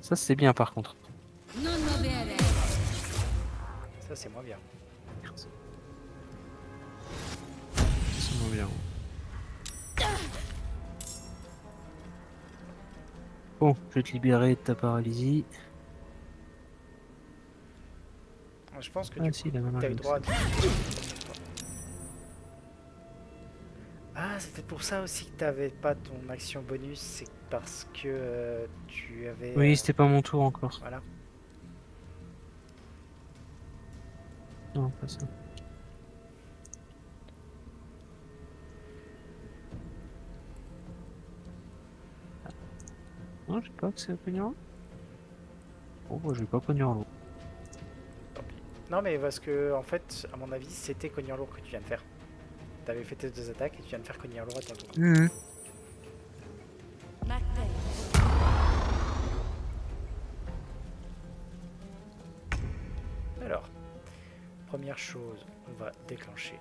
Speaker 1: Ça c'est bien par contre.
Speaker 2: Ça c'est moins bien.
Speaker 1: C'est moins bien. Bon, je vais te libérer de ta paralysie.
Speaker 2: Je pense que
Speaker 1: Ah,
Speaker 2: du
Speaker 1: si,
Speaker 2: coup,
Speaker 1: la main
Speaker 2: t'as eu
Speaker 1: comme
Speaker 2: droit à
Speaker 1: ça.
Speaker 2: Ah, c'est peut-être pour ça aussi que t'avais pas ton action bonus, c'est parce que tu avais...
Speaker 1: Oui, c'était pas mon tour encore.
Speaker 2: Voilà.
Speaker 1: Non, pas ça. Non, j'ai pas accès au pognon. Oh, bah, j'ai pas pognon lourd.
Speaker 2: Non, mais parce que, en fait, à mon avis, c'était cognant lourd que tu viens de faire. T'avais fait tes 2 attaques et tu viens de faire cognant lourd à ton tour. Alors, première chose, on va déclencher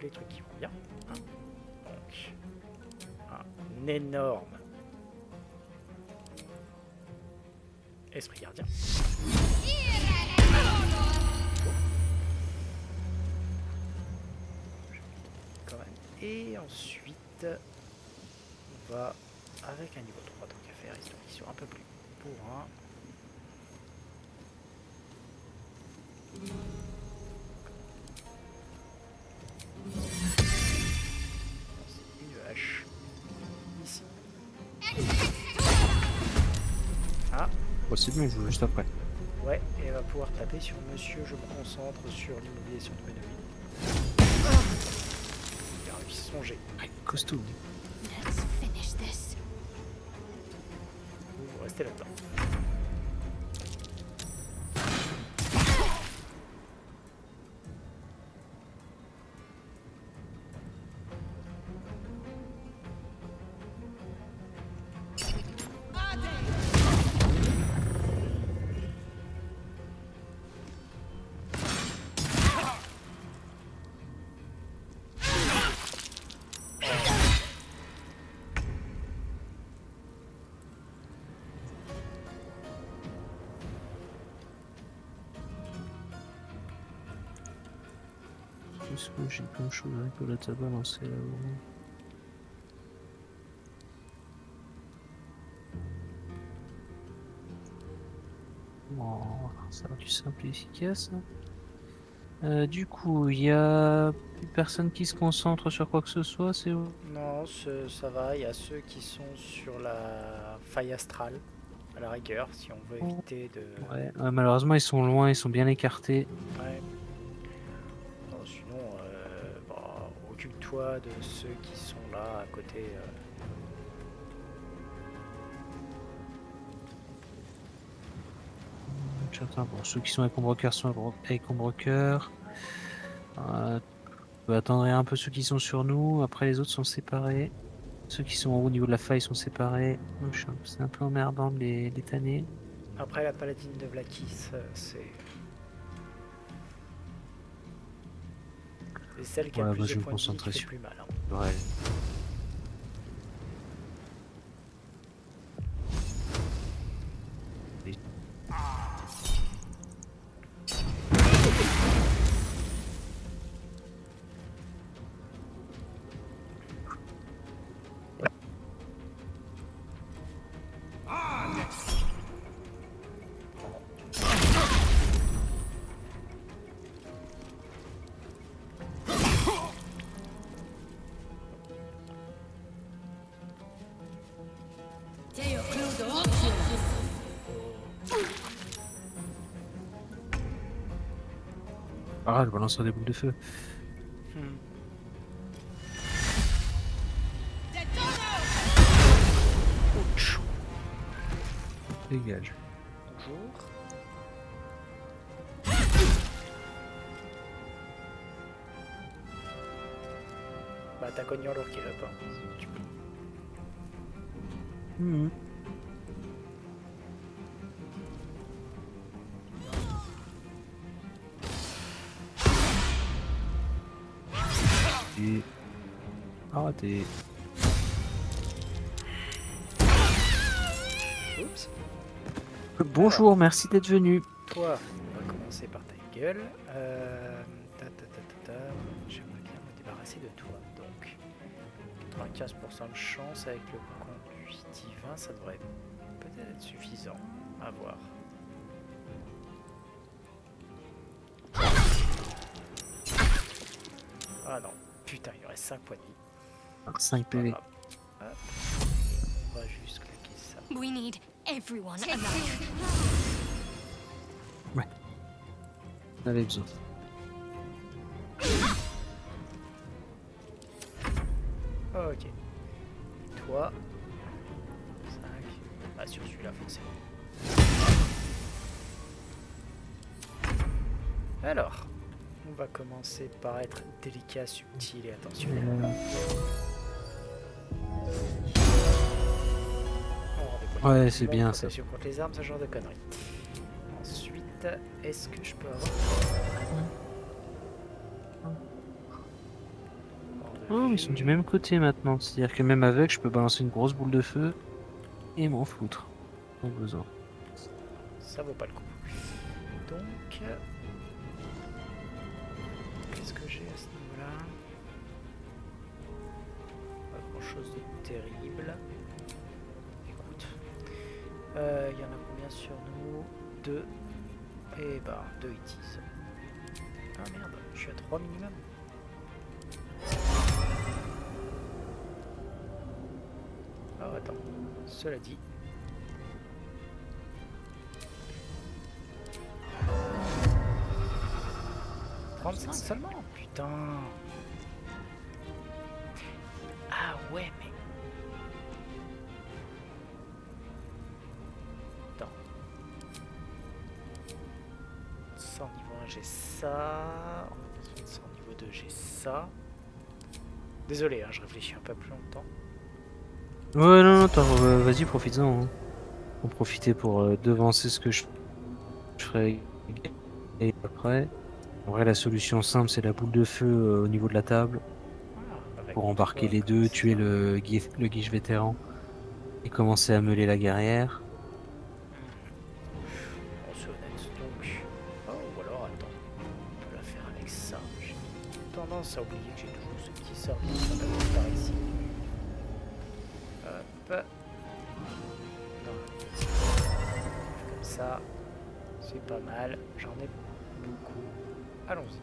Speaker 2: les trucs qui vont bien. Donc, un énorme esprit gardien. Quand même. Et ensuite, on va avec un niveau 3 tant qu'à faire, histoire qu'ils soient un peu plus bourrins. Une hache ici. Ah.
Speaker 1: Possible, mais je joue juste après.
Speaker 2: Ouais, et elle va pouvoir taper sur monsieur, je me concentre sur l'immobilisation de Benoît. Il a réussi son jet.
Speaker 1: Costaud.
Speaker 4: Let's finish this.
Speaker 2: Vous restez là-dedans.
Speaker 1: Qu'est-ce que j'ai comme chose rigolote à balancer là-haut? Bon, ça va du simple et efficace. Du coup, il y a plus personne qui se concentre sur quoi que ce soit, c'est où?
Speaker 2: Non, ça va, il y a ceux qui sont sur la faille astrale, à la rigueur, si on veut éviter de...
Speaker 1: Ouais, malheureusement ils sont loin, ils sont bien écartés.
Speaker 2: Ouais. Non, sinon, bah, occupe-toi de ceux qui sont là, à côté...
Speaker 1: Bon, ceux qui sont avec Combrecoeur sont avec Combrecoeur. On peut attendre un peu ceux qui sont sur nous. Après, les autres sont séparés. Ceux qui sont au niveau de la faille sont séparés. C'est un peu emmerdant de les tanner.
Speaker 2: Après, la paladine de Vlaakith, c'est celle qui a le plus de points de vie, qui fait plus mal. Hein.
Speaker 1: Ouais. Ah, je balance des boules de feu. Dégage.
Speaker 2: Bonjour. Bah t'as cogné en lourd qui va pas. Tu peux.
Speaker 1: Et... raté.
Speaker 2: Oups.
Speaker 1: Bonjour, merci d'être venu.
Speaker 2: Toi, on va commencer par ta gueule. J'aimerais bien me débarrasser de toi. Donc, 95% de chance avec le conduit divin, ça devrait peut-être être suffisant. À voir. Ah non, putain, il reste 5 points de vie.
Speaker 1: 5 PV.
Speaker 2: Hop. On va juste claquer ça.
Speaker 4: We need everyone alive.
Speaker 1: Ouais. On avait besoin.
Speaker 2: Ok. Toi. 5. Ah, sur celui-là, forcément. Alors, on va commencer par être délicat, subtil et attentionnel.
Speaker 1: Ouais, c'est bien ça.
Speaker 2: Protection contre les armes, ce genre de conneries. Ensuite, est-ce que je peux avoir...
Speaker 1: Oh, ils sont du même côté maintenant. C'est-à-dire que même avec, je peux balancer une grosse boule de feu et m'en foutre. Au besoin.
Speaker 2: Ça vaut pas le coup. Donc... qu'est-ce que j'ai à ce niveau-là? Pas grand-chose de terrible. Écoute. Il y en a combien sur nous? 2. Et bah, 2 itis. Ah merde, je suis à 3 minimum. Oh attends, cela dit... 35 seulement, putain. Ah ouais, mais... Attends. 100 niveau 1, j'ai ça. 100 niveau 2, j'ai ça. Désolé, hein, je réfléchis un peu plus longtemps.
Speaker 1: Ouais, non, vas-y, profites-en. Hein. On profiter pour devancer ce que je ferai. Et après, en vrai, la solution simple, c'est la boule de feu au niveau de la table. Pour embarquer les deux, tuer le guiche vétéran et commencer à meuler la guerrière.
Speaker 2: On se honnête, donc... Oh, ou alors, attends. On peut la faire avec ça. J'ai tendance à oublier que j'ai toujours ce petit sort qui s'appelle par ici. Hop. Non. Comme ça. C'est pas mal. J'en ai beaucoup. Allons-y.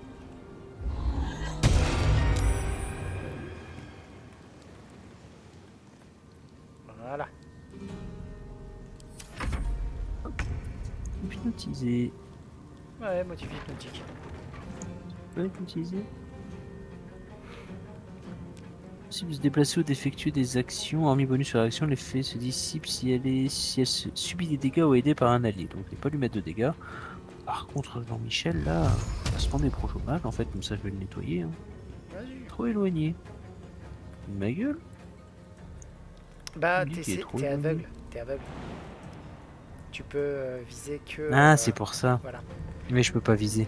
Speaker 2: Voilà.
Speaker 1: Hypnotiser.
Speaker 2: Ouais, motif hypnotique.
Speaker 1: Ouais, hypnotiser. Possible de se déplacer ou d'effectuer des actions. Hormis bonus sur l'action, l'effet se dissipe si elle subit des dégâts ou est aidée par un allié. Donc, je ne vais pas lui mettre de dégâts. Par contre, Jean-Michel, là, ça se prend des prochomages, en fait, comme ça je vais le nettoyer. Hein. Trop éloigné. Ma gueule.
Speaker 2: Bah, t'es aveugle. T'es aveugle. Tu peux viser que...
Speaker 1: Ah, c'est pour ça.
Speaker 2: Voilà.
Speaker 1: Mais je peux pas viser.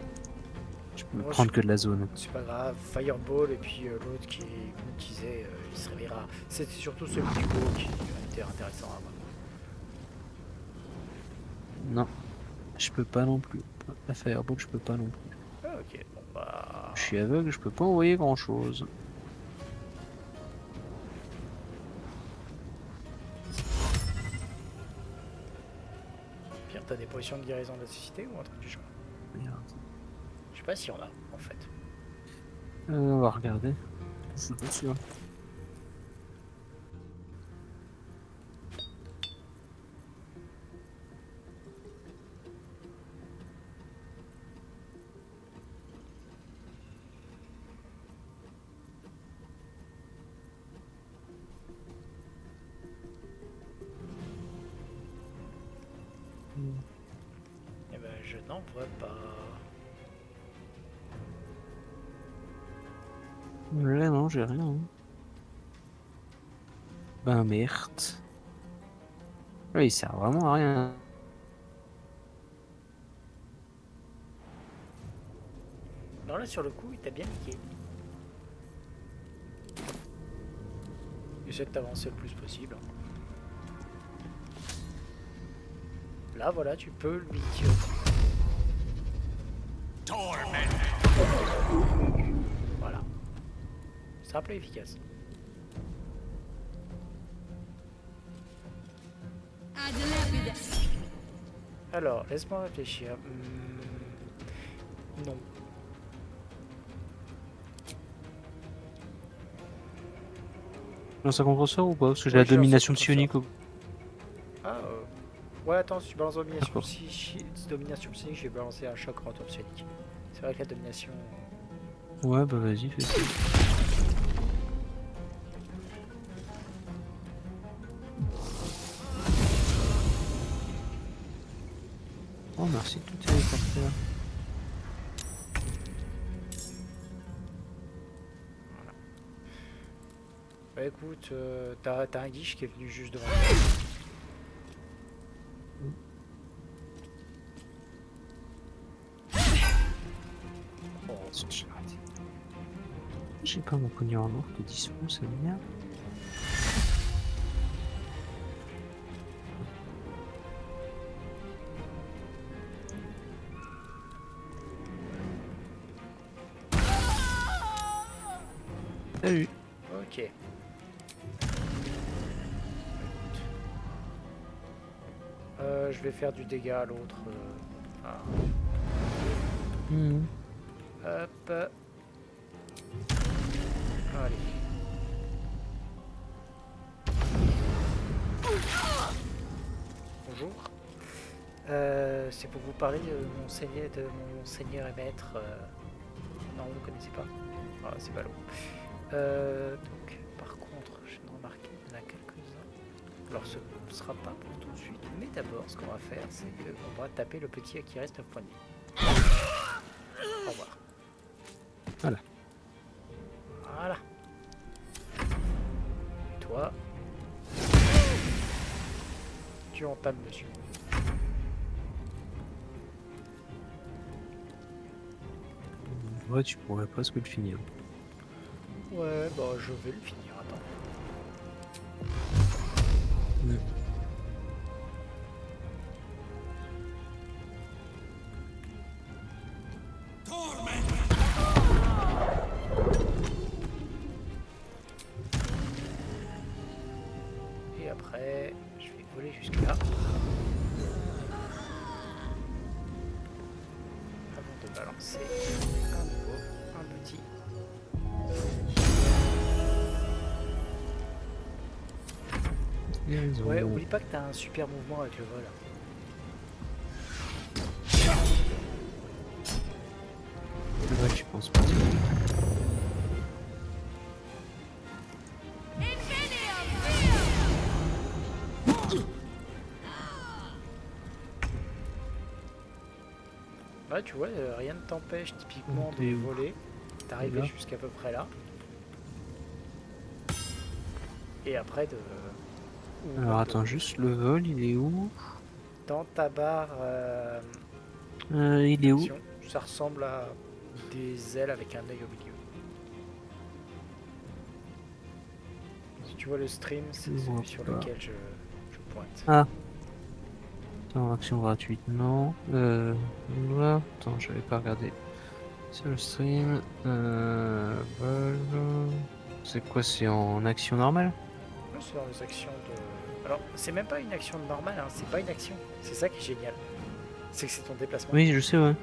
Speaker 1: Je peux prendre que de la zone.
Speaker 2: C'est pas grave. Fireball, et puis l'autre qui hypnotisé, il se réveillera. C'était surtout celui du haut qui était intéressant à voir.
Speaker 1: Non. Je peux pas non plus. La Fireball, je peux pas non plus.
Speaker 2: Ah, ok, bon bah...
Speaker 1: Je suis aveugle, je peux pas envoyer grand chose.
Speaker 2: Pierre, t'as des potions de guérison de la cécité ou un truc du genre?
Speaker 1: Merde.
Speaker 2: Je sais pas s'il y en a, en fait.
Speaker 1: On va regarder. Je suis pas sûr.
Speaker 2: Eh ben, je n'en vois pas.
Speaker 1: Là, non, j'ai rien. Hein. Ben merde. Oui, il sert vraiment à rien.
Speaker 2: Non, là, sur le coup, il t'a bien niqué. Essaie de t'avancer le plus possible. Là, voilà, tu peux lui tirer. Voilà. Simple et efficace. Alors, laisse-moi réfléchir. Non.
Speaker 1: Lance un contre-sort ou pas? Parce que j'ai
Speaker 2: Ouais,
Speaker 1: la
Speaker 2: je lance un
Speaker 1: domination
Speaker 2: contre-sort.
Speaker 1: psionique.
Speaker 2: Ah, ouais, attends, si tu balances domination, domination psionique, je vais balancer un choc retour psionique. C'est vrai que la domination.
Speaker 1: Ouais, bah vas-y, fais ça. Oh, merci de tout téléporter.
Speaker 2: Bah écoute, t'as un guiche qui est venu juste devant toi.
Speaker 1: J'ai pas mon pognon en or de dispo, ça m'énerve. Salut.
Speaker 2: Ok. Je vais faire du dégât à l'autre. Hop. Allez. Bonjour. C'est pour vous parler de mon seigneur et maître. Non, vous ne connaissez pas. Ah, c'est ballot. Donc, par contre, je viens de remarquer qu'il y en a quelques-uns. Alors, ce ne sera pas pour tout de suite. Mais d'abord, ce qu'on va faire, c'est qu'on va taper le petit à qui reste un poignet. Au revoir.
Speaker 1: Voilà.
Speaker 2: Voilà. Et toi, tu entames dessus.
Speaker 1: Ouais, tu pourrais presque le finir.
Speaker 2: Ouais, bah je vais le finir, attends.
Speaker 1: Ouais.
Speaker 2: Et après, je vais voler jusque là. Avant de balancer un nouveau, un petit. Ouais, oublie pas que t'as un super mouvement avec le vol.
Speaker 1: C'est vrai que tu penses pas.
Speaker 2: Ouais, tu vois, rien ne t'empêche typiquement de voler. T'arrives jusqu'à peu près là. Et après de...
Speaker 1: Alors attends, juste le vol, il est où?
Speaker 2: Dans ta barre...
Speaker 1: il est où?
Speaker 2: Ça ressemble à des ailes avec un œil au milieu. Si tu vois le stream, c'est celui sur lequel je pointe.
Speaker 1: Ah. Attends, action gratuite, non. Voilà. Attends, j'avais pas regardé. C'est le stream. Vol. C'est quoi? C'est en action normale?
Speaker 2: Oui, c'est dans les actions de... Alors, c'est même pas une action normale, hein. C'est pas une action. C'est ça qui est génial. C'est que c'est ton déplacement.
Speaker 1: Oui, je sais, ouais.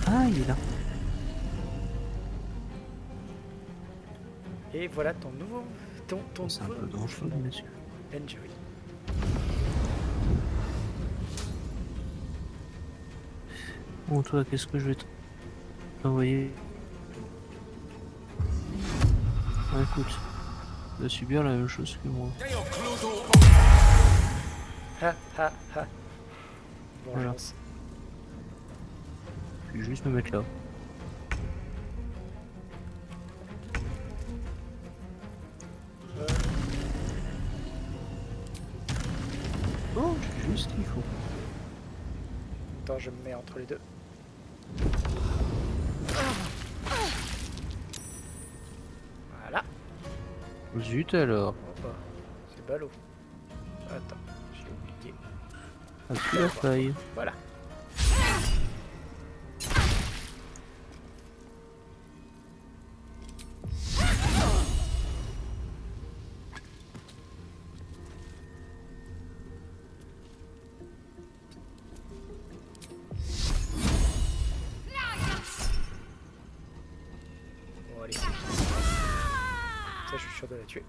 Speaker 1: Ah, il est là.
Speaker 2: Et voilà ton nouveau...
Speaker 1: C'est un peu dangereux, monsieur.
Speaker 2: Enjoy.
Speaker 1: Bon, toi, qu'est-ce que je vais t'envoyer? Ah, écoute, tu vas subir la même chose que moi.
Speaker 2: Ha ha ha.
Speaker 1: Voilà.
Speaker 2: Vengeance.
Speaker 1: Je vais juste me mettre là. Oh, j'ai juste ce qu'il faut.
Speaker 2: Attends, je me mets entre les deux. Voilà.
Speaker 1: Zut alors.
Speaker 2: Oh, bah, c'est ballot. Attends, j'ai oublié.
Speaker 1: Ah, plus la faille.
Speaker 2: Voilà. sûr de la tuer.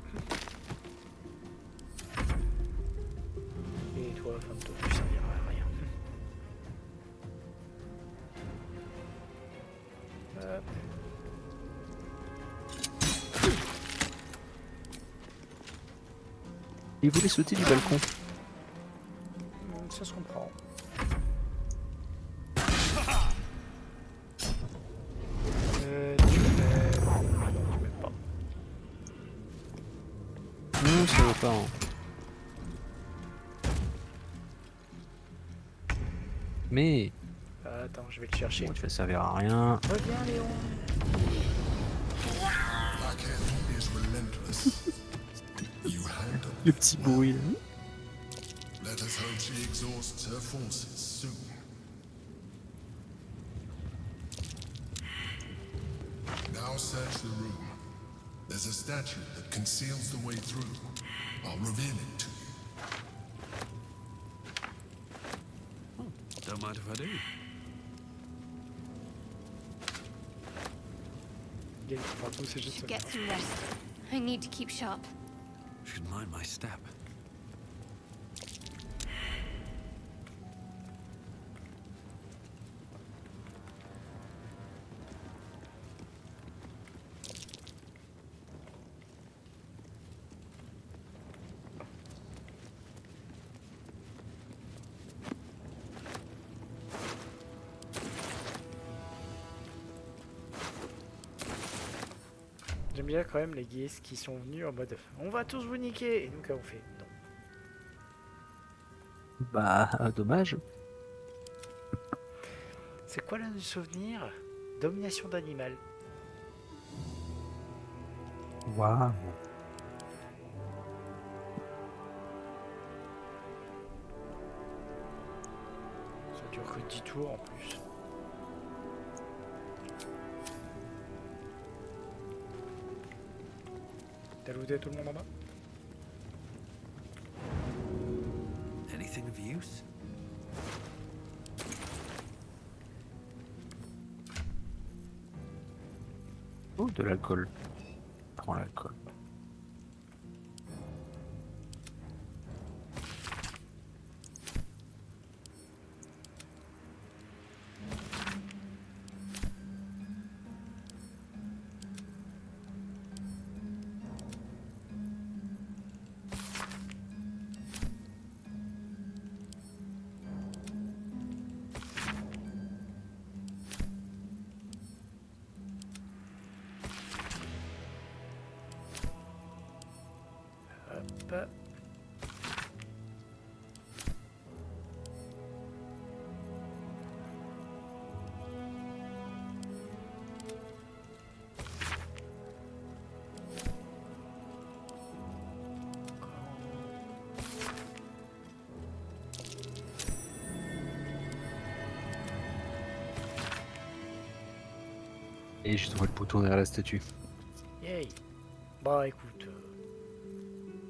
Speaker 2: Et toi, fantôme, tu serviras à rien. Hop.
Speaker 1: Il voulait sauter du balcon.
Speaker 2: Ça se comprend. Tu m'aimes pas.
Speaker 1: Non, ça va pas. Hein. Mais...
Speaker 2: Attends, je vais le chercher.
Speaker 1: Bon, tu vas servir à rien.
Speaker 2: Reviens, Léon.
Speaker 1: Le petit bruit là.
Speaker 9: Let us hope she exhausts her forces soon. Now search the room. There's a statue that conceals the way through. I'll reveal it to you.
Speaker 12: Don't mind if I do.
Speaker 4: Should get some rest. I need to keep sharp.
Speaker 12: Should mind my step.
Speaker 2: J'aime bien quand même les guises qui sont venus en mode on va tous vous niquer, et nous qu'avons fait non.
Speaker 1: Bah, dommage.
Speaker 2: C'est quoi là le souvenir? Domination d'animal.
Speaker 1: Waouh.
Speaker 2: Ça dure que 10 tours en plus. T'as looté tout le monde en bas?
Speaker 14: Anything of use?
Speaker 1: Oh, de l'alcool. Prends l'alcool.
Speaker 2: Hop.
Speaker 1: Et je trouve le bouton derrière la statue.
Speaker 2: Yay. Bah écoute,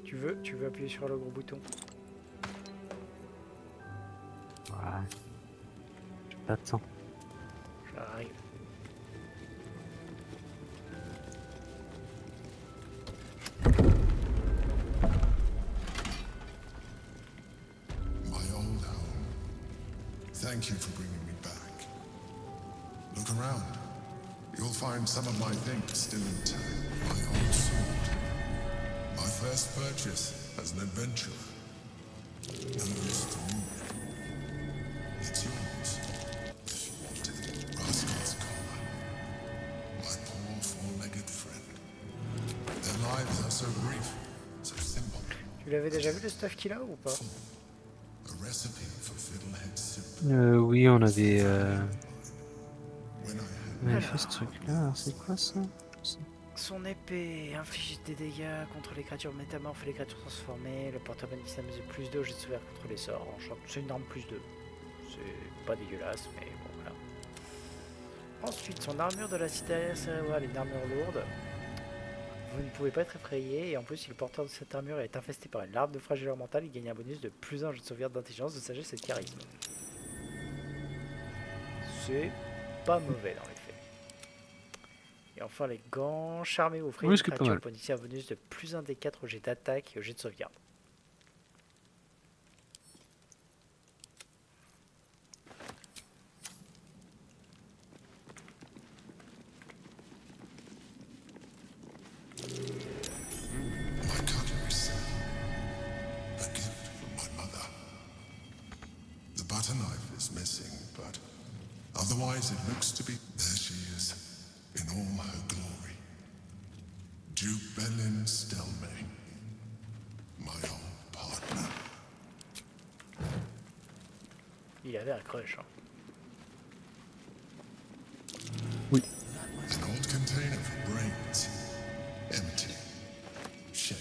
Speaker 2: tu veux appuyer sur le gros bouton?
Speaker 1: Ouais. Je t'attends.
Speaker 2: J'arrive.
Speaker 9: My old home. Thank you for bringing me back. Look around. You'll find some of my things still intact. My old sword. My first purchase as an adventurer. No use to you. It's yours. If you want it. Rascal's collar. My poor four-legged friend. Their lives are so brief, so simple.
Speaker 2: Tu l'avais déjà vu le stuff qu'il a ou pas?
Speaker 9: A recipe for fiddlehead soup.
Speaker 1: Oui, on avait
Speaker 2: Alors.
Speaker 1: fait ce truc-là. C'est quoi ça?
Speaker 2: Son épée inflige des dégâts contre les créatures métamorphes et les créatures transformées. Le porte-bonne qui s'amuse de plus 2 au jet de sauvegarde contre les sorts. C'est une arme plus 2. C'est pas dégueulasse, mais bon voilà. Ensuite, son armure de la citadelle cérébrale est une armure lourde. Vous ne pouvez pas être effrayé, et en plus, si le porteur de cette armure est infesté par une larve de fragileur mentale, il gagne un bonus de plus 1 au jet de sauvegarde d'intelligence, de sagesse et de charisme. C'est pas mauvais dans les faits. Et enfin les gants. Charmer offrir
Speaker 1: Oui,
Speaker 2: une
Speaker 1: ce qui est pas
Speaker 2: créature
Speaker 1: mal.
Speaker 2: pour initier un bonus de plus 1 des 4 au jet d'attaque et au jet de sauvegarde.
Speaker 9: My cutlery set. A gift from my mother. The butter knife is missing, but otherwise it looks to be. There she is, in all her glory. Duke Belin Stelmane, my old partner.
Speaker 2: Il avait un crush. Hein.
Speaker 1: Oui.
Speaker 9: An old container for brains. Empty. Shame.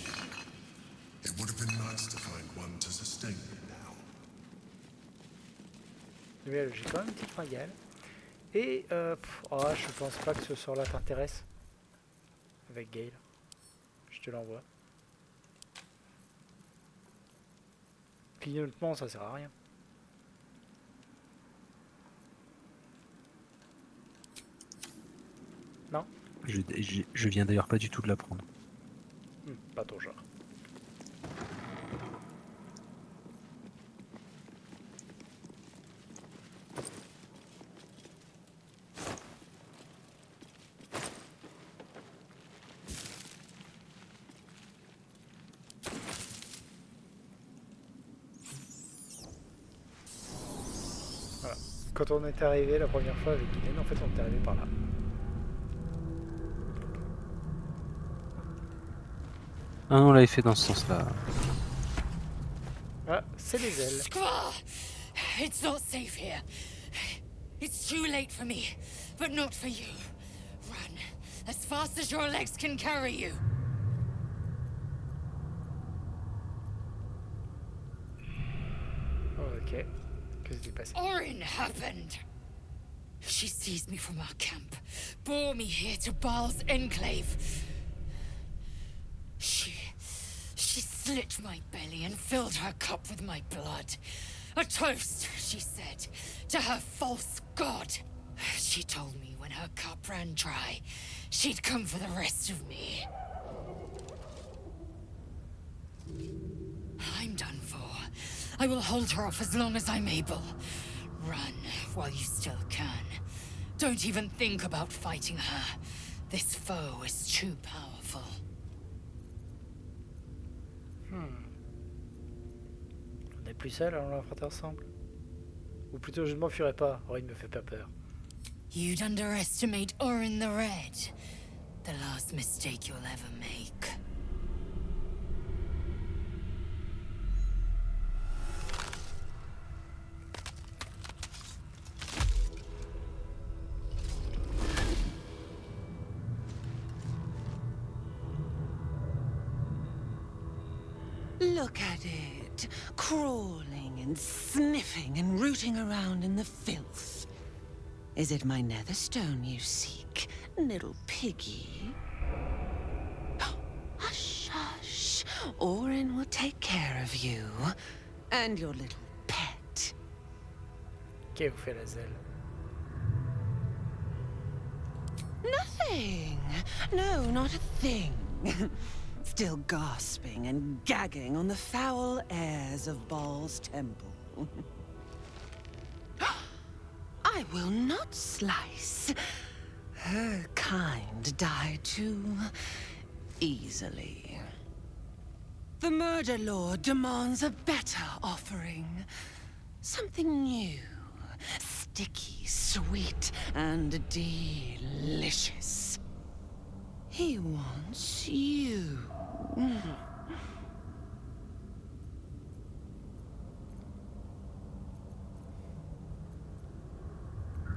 Speaker 9: It would have been nice to find one to sustain me now.
Speaker 2: Mais j'ai quand même une petite fringale. Et je pense pas que ce sort-là t'intéresse. Avec Gale. Je te l'envoie. Clignotement, ça sert à rien. Non?
Speaker 1: Je viens d'ailleurs pas du tout de la prendre.
Speaker 2: Pas ton genre. Voilà. Quand on est arrivé la première fois avec Guylaine, en fait on est arrivé par là.
Speaker 1: Ah non, on l'avait fait dans ce sens-là.
Speaker 2: Ah, c'est les ailes.
Speaker 20: Squaw! It's not safe here. It's too late for me, but not for you. Run as fast as your legs can carry you.
Speaker 2: Oh, ok. Qu'est-ce qui s'est passé?
Speaker 20: Orin happened. She seized me from our camp, bore me here to Baal's enclave. She slit my belly and filled her cup with my blood. A toast, she said, to her false god. She told me when her cup ran dry, she'd come for the rest of me. I'm done for. I will hold her off as long as I'm able. Run while you still can. Don't even think about fighting her. This foe is too powerful.
Speaker 2: On est plus seul, alors on l'affronter ensemble. Ou plutôt, je ne m'enfuirai pas. Orin me fait pas peur.
Speaker 20: You'd underestimate Orin the Red. The last mistake you'll ever make.
Speaker 13: Look at it, crawling and sniffing and rooting around in the filth. Is it my netherstone you seek, little piggy? Hush, hush. Orin will take care of you and your little pet.
Speaker 2: Qu'est-ce que vous fait la zèle?
Speaker 13: Nothing. No, not a thing. Still gasping and gagging on the foul airs of Baal's temple. I will not slice. Her kind die too easily. The Murder Lord demands a better offering. Something new, sticky, sweet, and delicious. He wants you.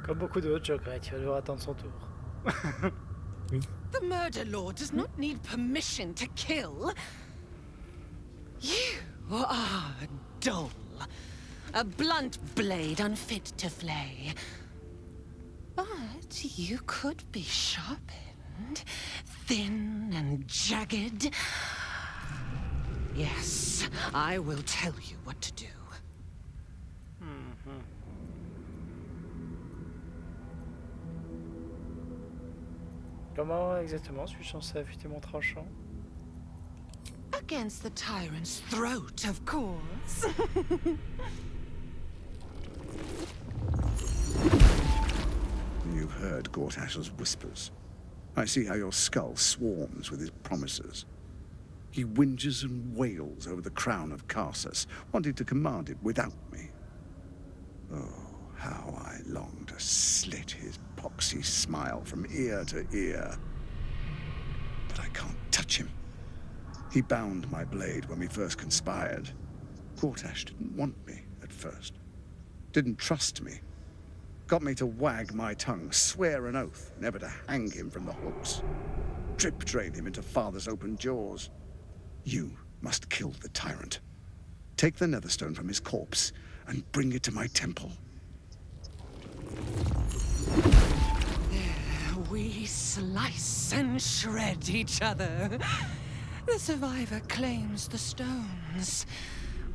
Speaker 2: Comme beaucoup d'autres, je regrette. Il va devoir attendre son tour.
Speaker 13: The Murder Lord does not need permission to kill. You are dull. A blunt blade unfit to flay. But you could be sharpened, thin and jagged. Yes, I will tell you what to do.
Speaker 2: Comment exactement suis-je censé affûter mon tranchant?
Speaker 13: Against the tyrant's throat, of course.
Speaker 21: You've heard Gortash's whispers. I see how your skull swarms with his promises. He whinges and wails over the crown of Karsus, wanting to command it without me. Oh, how I long to slit his poxy smile from ear to ear. But I can't touch him. He bound my blade when we first conspired. Gortash didn't want me at first. Didn't trust me. Got me to wag my tongue, swear an oath never to hang him from the hooks. Drip-drain him into father's open jaws. You must kill the tyrant. Take the Netherstone from his corpse and bring it to my temple.
Speaker 13: There we slice and shred each other. The survivor claims the stones.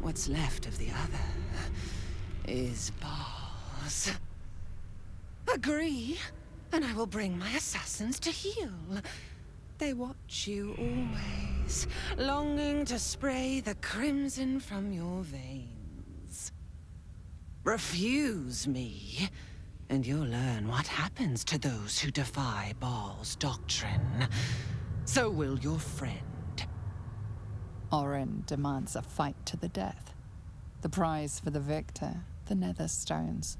Speaker 13: What's left of the other is bars. Agree, and I will bring my assassins to heal. They watch you always, longing to spray the crimson from your veins. Refuse me, and you'll learn what happens to those who defy Baal's doctrine. So will your friend.
Speaker 16: Orin demands a fight to the death. The prize for the victor, the Netherstones,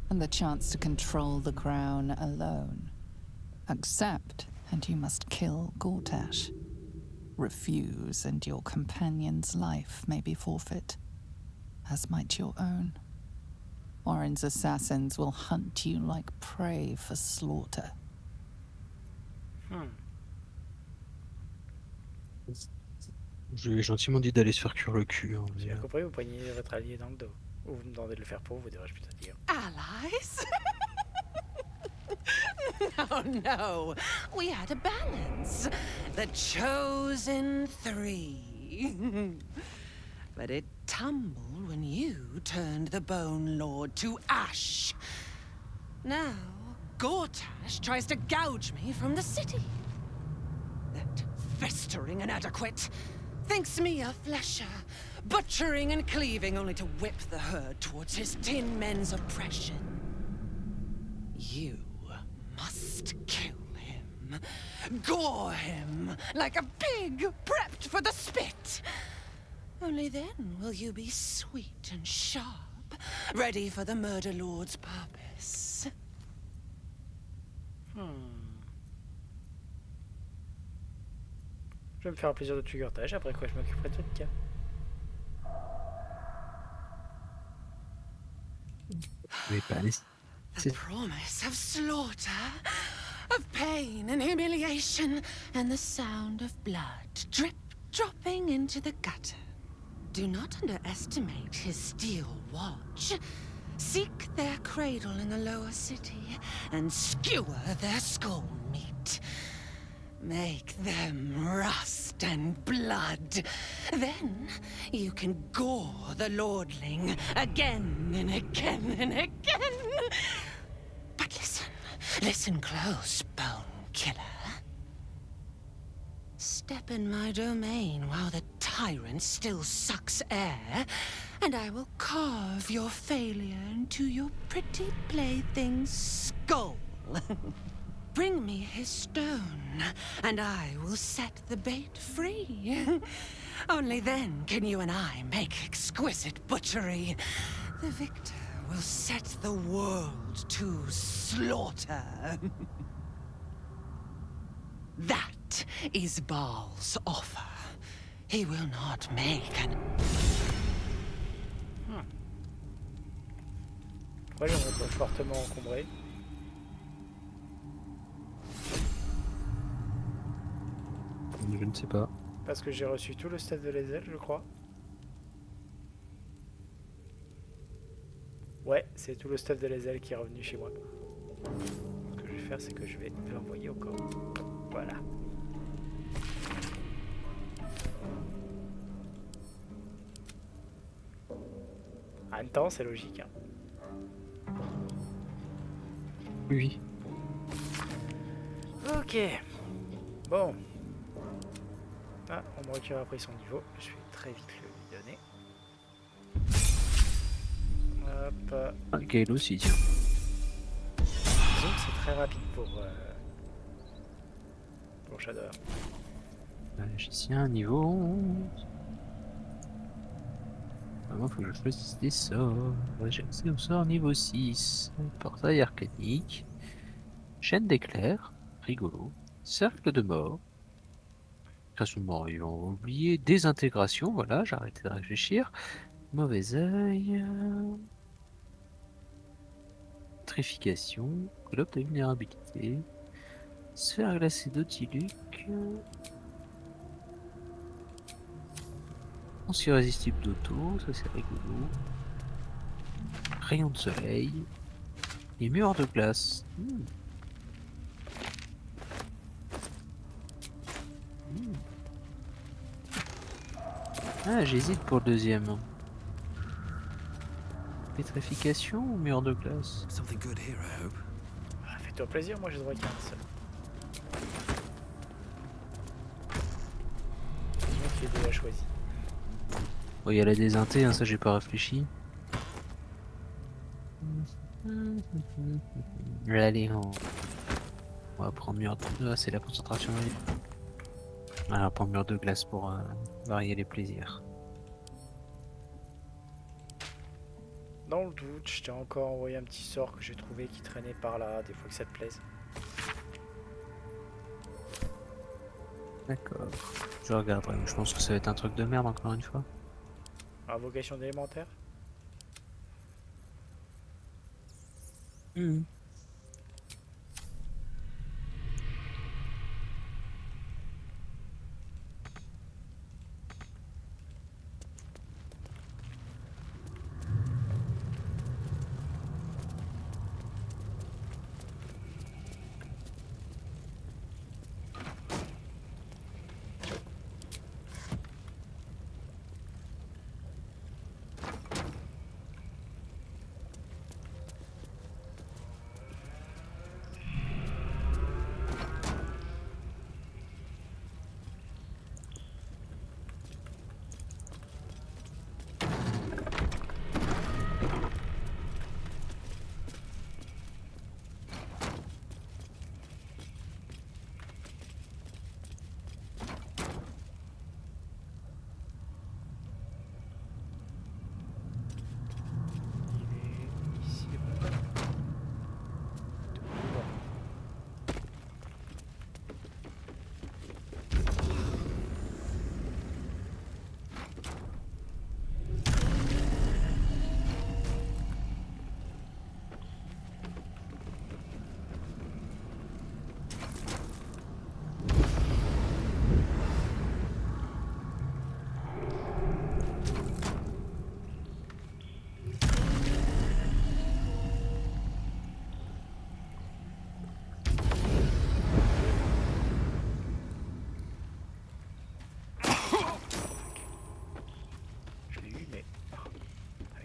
Speaker 16: and the chance to control the crown alone. Accept, and you must kill Gortash. Refuse, and your companion's life may be forfeit, as might your own. Orin's assassins will hunt you like prey for slaughter.
Speaker 1: Je lui ai gentiment dit d'aller se faire cuire le cul. Hein,
Speaker 2: J'ai bien compris, vous poignez votre allié dans le dos. Ou vous me demandez de le faire pour vous, devrais-je plutôt dire.
Speaker 13: Allies? No, no. We had a balance. The chosen three. But it tumbled when you turned the Bone Lord to ash. Now, Gortash tries to gouge me from the city. That festering inadequate thinks me a flesher, butchering and cleaving only to whip the herd towards his tin men's oppression. You must kill him. Gore him like a pig prepped for the spit. Only then will you be sweet and sharp, ready for the Murder Lord's purpose.
Speaker 2: Je vais me faire un plaisir de tuer Gortash, après quoi je m'occuperai de trucs.
Speaker 13: The promise of slaughter, of pain and humiliation, and the sound of blood drip-dropping into the gutter. Do not underestimate his steel watch. Seek their cradle in the lower city and skewer their skull meat. Make them rust and blood. Then you can gore the lordling again and again and again. But listen, listen close, Bone Killer. Step in my domain while the tyrant still sucks air, and I will carve your failure into your pretty plaything's skull. Bring me his stone, and I will set the bait free. Only then can you and I make exquisite butchery. The victor will set the world to slaughter. That is Baal's offer. He will not make an...
Speaker 2: Pourquoi j'aimerais être fortement encombré?
Speaker 1: Je ne sais pas.
Speaker 2: Parce que j'ai reçu tout le stuff de Lae'zel, je crois. Ouais, c'est tout le stuff de Lae'zel qui est revenu chez moi. Ce que je vais faire, c'est que je vais l'envoyer au camp. Voilà. En même temps, c'est logique. Hein.
Speaker 1: Oui.
Speaker 2: Ok. Bon. Ah, Ombreki a pris son niveau. Je vais très vite le lui donner. Hop.
Speaker 1: Ah, Gale aussi, tiens.
Speaker 2: Disons que c'est très rapide pour Shadow.
Speaker 1: Magicien niveau 11. Vraiment, faut que je choisisse des sorts. J'ai accès au sort niveau 6. Portail arcanique. Chaîne d'éclairs. Rigolo. Cercle de mort. Création de mort, ils vont oublier. Désintégration, voilà, j'ai arrêté de réfléchir. Mauvais œil. Trification. Globe de vulnérabilité. Sphère glacée d'Otiluc. Anti-irrésistible d'auto, ça c'est rigolo. Rayon de soleil. Et mur de glace. Ah, j'hésite pour le deuxième. Pétrification ou mur de glace?
Speaker 14: Something good here, I hope.
Speaker 2: Ah, fais-toi plaisir, moi j'ai droit qu'à un seul. Disons qu'il est déjà choisi.
Speaker 1: Bon, il y a la désinté, hein, ça j'ai pas réfléchi. Allez, on va prendre mur de... Ah, c'est la concentration. Alors, prendre mur de glace pour varier les plaisirs.
Speaker 2: Dans le doute, je t'ai encore envoyé un petit sort que j'ai trouvé qui traînait par là, des fois que ça te plaise.
Speaker 1: D'accord. Je regarderai, mais je pense que ça va être un truc de merde encore une fois.
Speaker 2: Invocation d'élémentaire.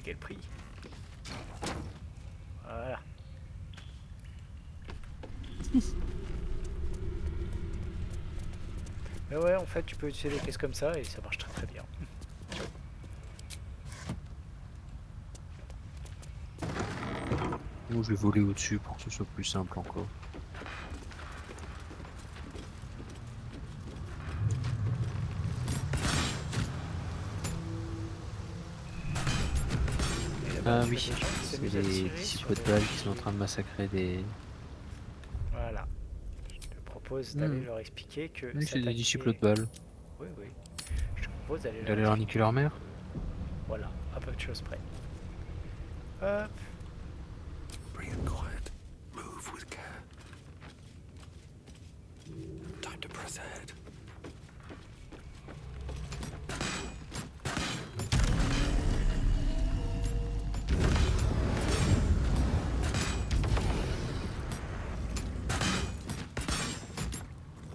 Speaker 2: Quel prix? Voilà. Mais ouais, en fait, tu peux utiliser des caisses comme ça et ça marche très très bien.
Speaker 1: Bon, je vais voler au-dessus pour que ce soit plus simple encore. Ah oui, c'est les disciples de Baal qui sont en train de massacrer des...
Speaker 2: Voilà. Je te propose d'aller leur expliquer que...
Speaker 1: Oui, c'est des disciples de Baal.
Speaker 2: Oui, oui. Je te propose d'aller
Speaker 1: leur niquer leur mère.
Speaker 2: Voilà, à peu de choses près. Hop.
Speaker 14: Bring it quiet. Move with care. Time to press ahead.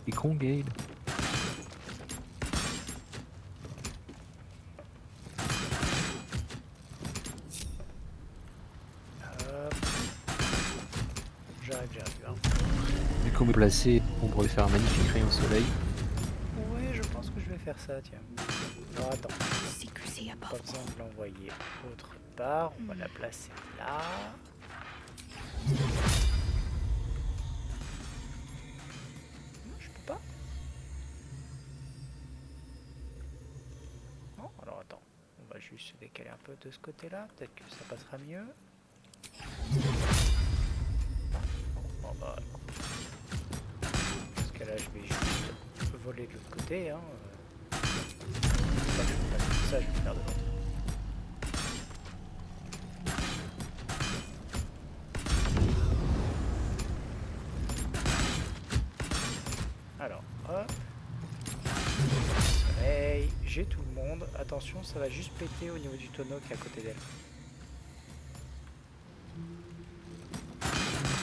Speaker 1: Il est con, Gale.
Speaker 2: J'arrive. Hein.
Speaker 1: Vu qu'on est placé, on pourrait faire un magnifique rayon de soleil.
Speaker 2: Ouais, je pense que je vais faire ça, tiens. Alors attends. Pas besoin de l'envoyer autre part. On va la placer là. Je peux pas. Non, alors attends. On va juste se décaler un peu de ce côté-là. Peut-être que ça passera mieux. Bon bah écoute. Parce que là je vais juste voler de l'autre côté. Hein. Je vais pas faire ça, je vais faire de l'autre. Alors, hop. Soleil, j'ai tout le monde. Attention, ça va juste péter au niveau du tonneau qui est à côté d'elle.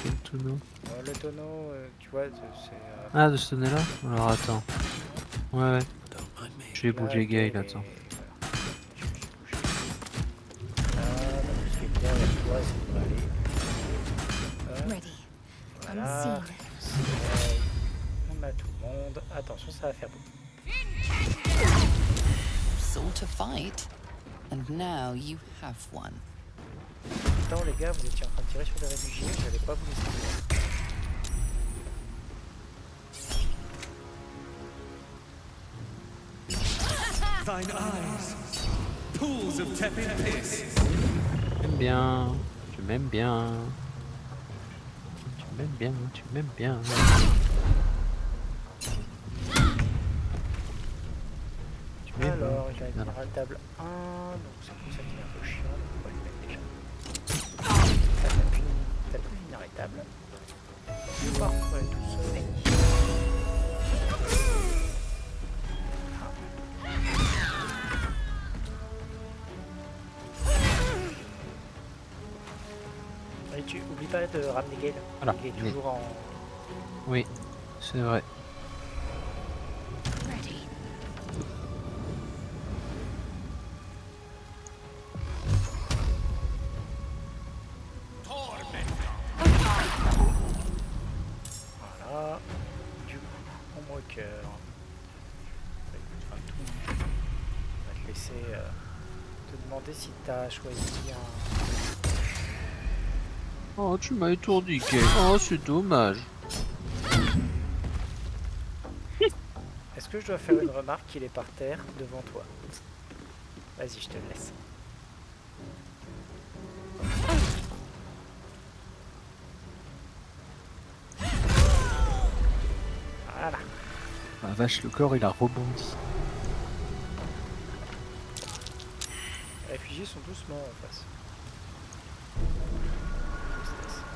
Speaker 1: Quel tonneau?
Speaker 2: Le tonneau, tu vois, c'est...
Speaker 1: Ah, de ce tonneau-là? Alors attends. Ouais. Je vais bouger Gale, attends.
Speaker 2: Ready. Voilà. On a tout le monde. Attention, ça va faire beaucoup.
Speaker 11: Sought a fight, and now you have one.
Speaker 2: Attends les gars, vous étiez en train de tirer sur des réfugiés, je n'allais pas vous laisser faire.
Speaker 22: Thine eyes, pools of tepid piss.
Speaker 1: J'aime bien, tu m'aimes bien. Tu m'aimes bien, tu m'aimes bien.
Speaker 2: Alors, il va être à la table 1, donc c'est pour ça qu'il est un peu chiant, donc on va lui mettre déjà. T'as plus inarrêtable. Je vais voir pourquoi elle est tout seul. Et tu oublies pas de ramener Gale.
Speaker 1: Voilà.
Speaker 2: Il est toujours en...
Speaker 1: Oui, c'est vrai.
Speaker 2: Voilà. Du coup, en moqueur. Enfin, tout. On va te laisser te demander si t'as choisi un...
Speaker 1: Oh, tu m'as étourdi, Gale. Oh, c'est dommage.
Speaker 2: Est-ce que je dois faire une remarque qu'il est par terre devant toi? Vas-y, je te le laisse. Voilà.
Speaker 1: La vache, le corps il a rebondi.
Speaker 2: Les réfugiés sont doucement en face.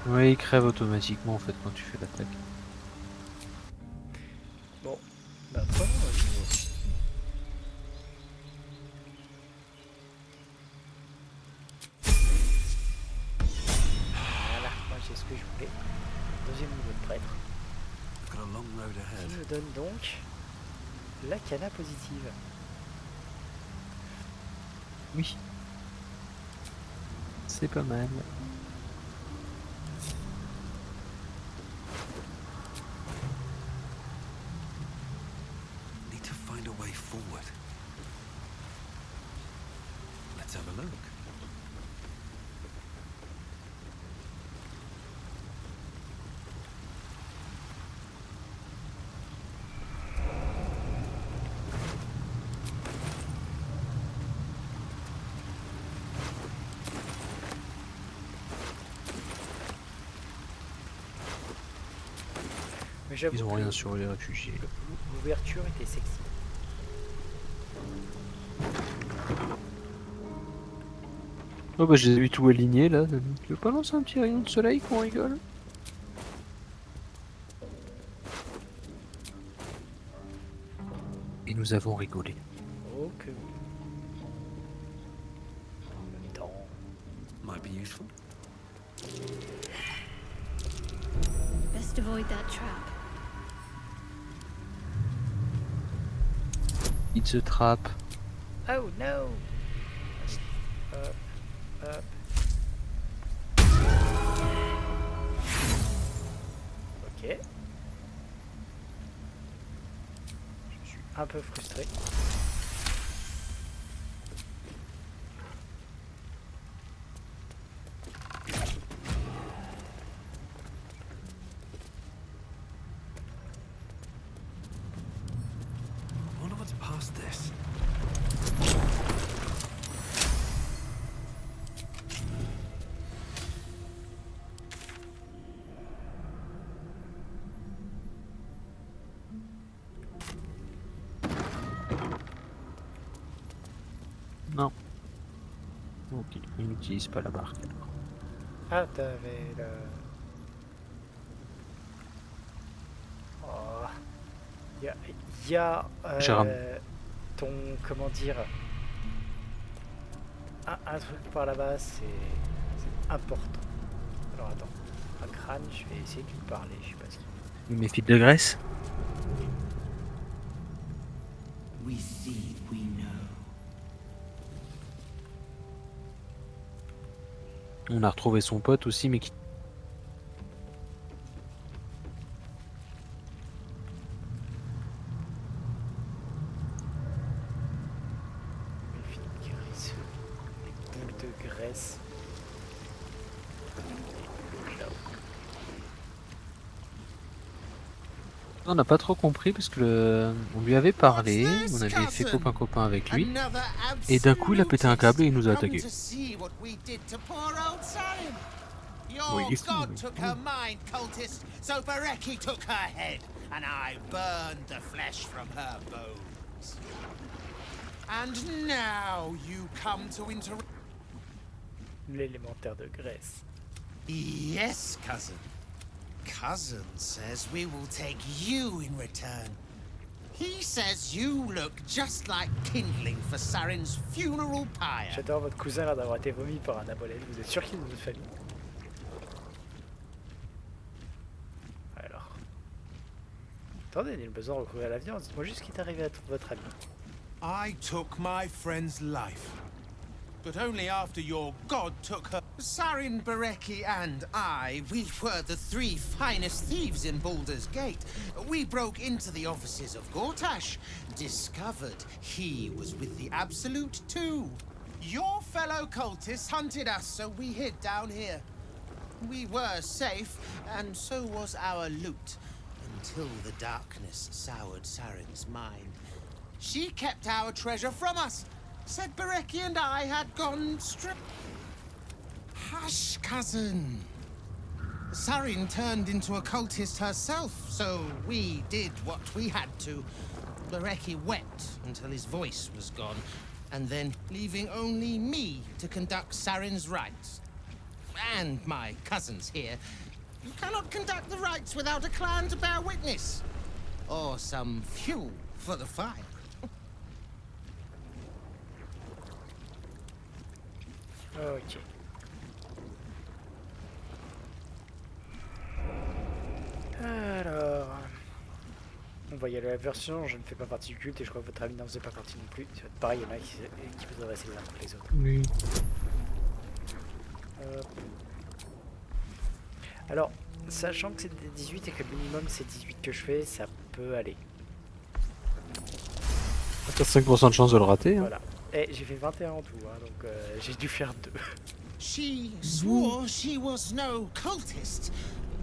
Speaker 1: Ouais, il crève automatiquement en fait quand tu fais l'attaque.
Speaker 2: Bon, bah prenons le niveau. Voilà, moi j'ai ce que je voulais. Deuxième niveau de prêtre. Qui me donne donc la cana positive.
Speaker 1: Oui. C'est pas mal.
Speaker 14: Need to find a way forward. Let's have a look.
Speaker 1: Ils ont rien sur les réfugiés.
Speaker 2: L'ouverture était sexy.
Speaker 1: Oh bah j'ai vu tout aligné là. Tu veux pas lancer un petit rayon de soleil qu'on rigole? Et nous avons rigolé.
Speaker 2: Oh que oui. En même temps.
Speaker 14: Might be useful.
Speaker 4: Best avoid that trap.
Speaker 1: It's a trap.
Speaker 2: Oh no! Ok. Je suis un peu frustré.
Speaker 14: I wonder what's past this.
Speaker 1: Non. Ok, il n'utilise pas la marque alors.
Speaker 2: Ah, t'avais le... Oh. Il y a
Speaker 1: Jérôme.
Speaker 2: ton... Comment dire... Un truc par là-bas, c'est important. Alors attends. Un crâne, je vais essayer de lui parler, je sais pas ce qu'il...
Speaker 1: Mes fils de graisse.
Speaker 17: We see, we know.
Speaker 1: On a retrouvé son pote aussi, mais qui...
Speaker 2: Les fils graisseux. Les boules de graisse.
Speaker 1: On n'a pas trop compris parce que on lui avait parlé, on avait fait copain avec lui, et d'un coup il a pété un câble et il nous a attaqué.
Speaker 17: Your god took her mind, cultist, so Bereki took her head, and I burned the flesh from her bones. And now you come to interrupt.
Speaker 2: L'élémentaire de graisse.
Speaker 17: Yes, cousin. Cousin says we will take you in return. He says you look just like kindling for Sarin's funeral pyre.
Speaker 2: J'adore votre cousin là d'avoir été vomi par un abolète. Vous êtes sûr qu'il est de votre famille? Alors. Attendez, il a besoin de recourir à la viande. Dites-moi juste ce qui est arrivé à votre ami.
Speaker 17: I took my friend's life, but only after your god took her. Sarin, Bereki, and I, we were the three finest thieves in Baldur's Gate. We broke into the offices of Gortash, discovered he was with the Absolute too. Your fellow cultists hunted us, so we hid down here. We were safe, and so was our loot, until the darkness soured Sarin's mind. She kept our treasure from us, said Bereki and I had gone straight. Hush, cousin. Sarin turned into a cultist herself, so we did what we had to. Bereki wept until his voice was gone, and then leaving only me to conduct Sarin's rites. And my cousins here. You cannot conduct the rites without a clan to bear witness. Or some fuel for the fire.
Speaker 2: Ok. Alors, on va y aller à la version. Je ne fais pas partie du culte et je crois que votre ami n'en faisait pas partie non plus. C'est pareil, il y en a qui vous adressent les uns contre les autres.
Speaker 1: Oui.
Speaker 2: Alors, sachant que c'est des 18 et que le minimum c'est 18 que je fais, ça peut aller.
Speaker 1: T'as 5% de chance de le rater. Hein.
Speaker 2: Voilà. Et j'ai fait 21 en tout, hein, donc j'ai dû faire 2.
Speaker 17: She swore she was no cultist,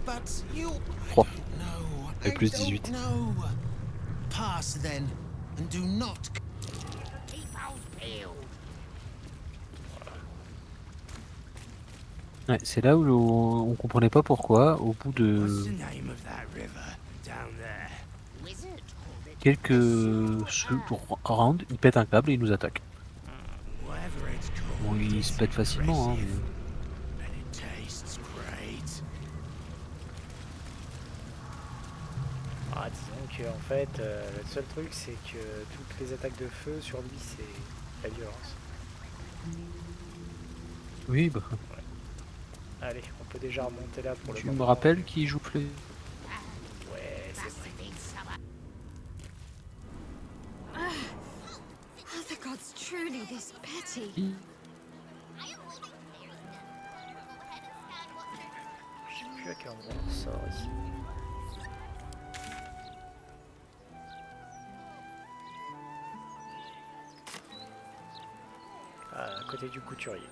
Speaker 17: but you...
Speaker 1: 3.
Speaker 17: No,
Speaker 1: Et plus 18.
Speaker 17: No. Pass then, and do not... Keep out peeled.
Speaker 1: Ouais, c'est là où on comprenait pas pourquoi, au bout de quelques rounds, il pète un câble et il nous attaque. Bon, il se pète facilement, hein, mais...
Speaker 2: Ah, disons que en fait, le seul truc c'est que toutes les attaques de feu sur lui c'est la violence.
Speaker 1: Oui, bah...
Speaker 2: Allez, on peut déjà remonter là pour le
Speaker 1: Tu
Speaker 2: moment.
Speaker 1: me rappelles qui joue Flé?
Speaker 2: Ouais, c'est vrai.
Speaker 4: Are the gods truly this petty?
Speaker 2: Je sais plus à quel endroit on sort ici. côté du couturier.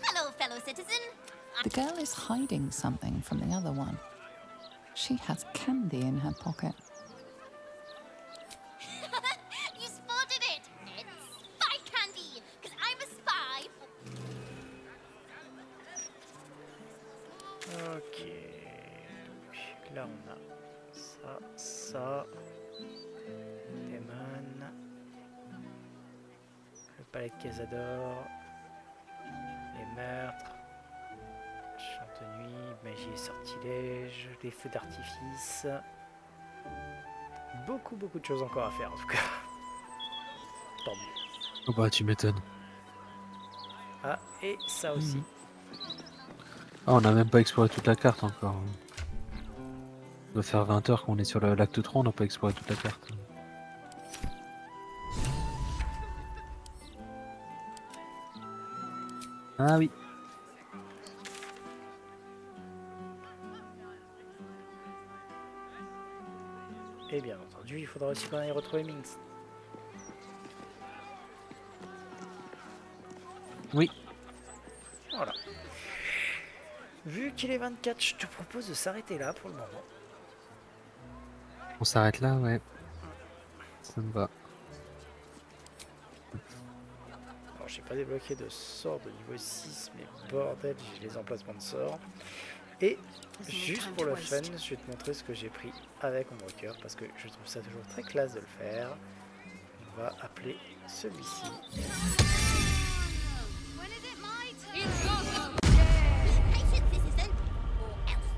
Speaker 3: Hello, fellow citizen.
Speaker 16: The girl is hiding something from the other one. She has candy in her pocket.
Speaker 3: You spotted it. It's spy candy, because I'm a spy.
Speaker 2: Ok. Donc là on a ça. Demon. Le palais de Cazador. Les meurtres. Chante-nuit, magie et sortilège, les feux d'artifice. Beaucoup de choses encore à faire en tout cas. Tant mieux.
Speaker 1: Oh bah tu m'étonnes.
Speaker 2: Ah, et ça aussi.
Speaker 1: Ah, on n'a même pas exploré toute la carte encore. On doit faire 20 heures qu'on est sur l'acte 3, on n'a pas exploré toute la carte. Ah oui.
Speaker 2: Et bien entendu, il faudra aussi qu'on aille retrouver Minx.
Speaker 1: Oui.
Speaker 2: Voilà. Vu qu'il est 24, je te propose de s'arrêter là pour le moment.
Speaker 1: On s'arrête là, ouais. Ça me va.
Speaker 2: Alors j'ai pas débloqué de sort de niveau 6, mais bordel, j'ai les emplacements de sorts. Et juste pour le fun, je vais te montrer ce que j'ai pris avec mon broker, parce que je trouve ça toujours très classe de le faire. On va appeler celui-ci.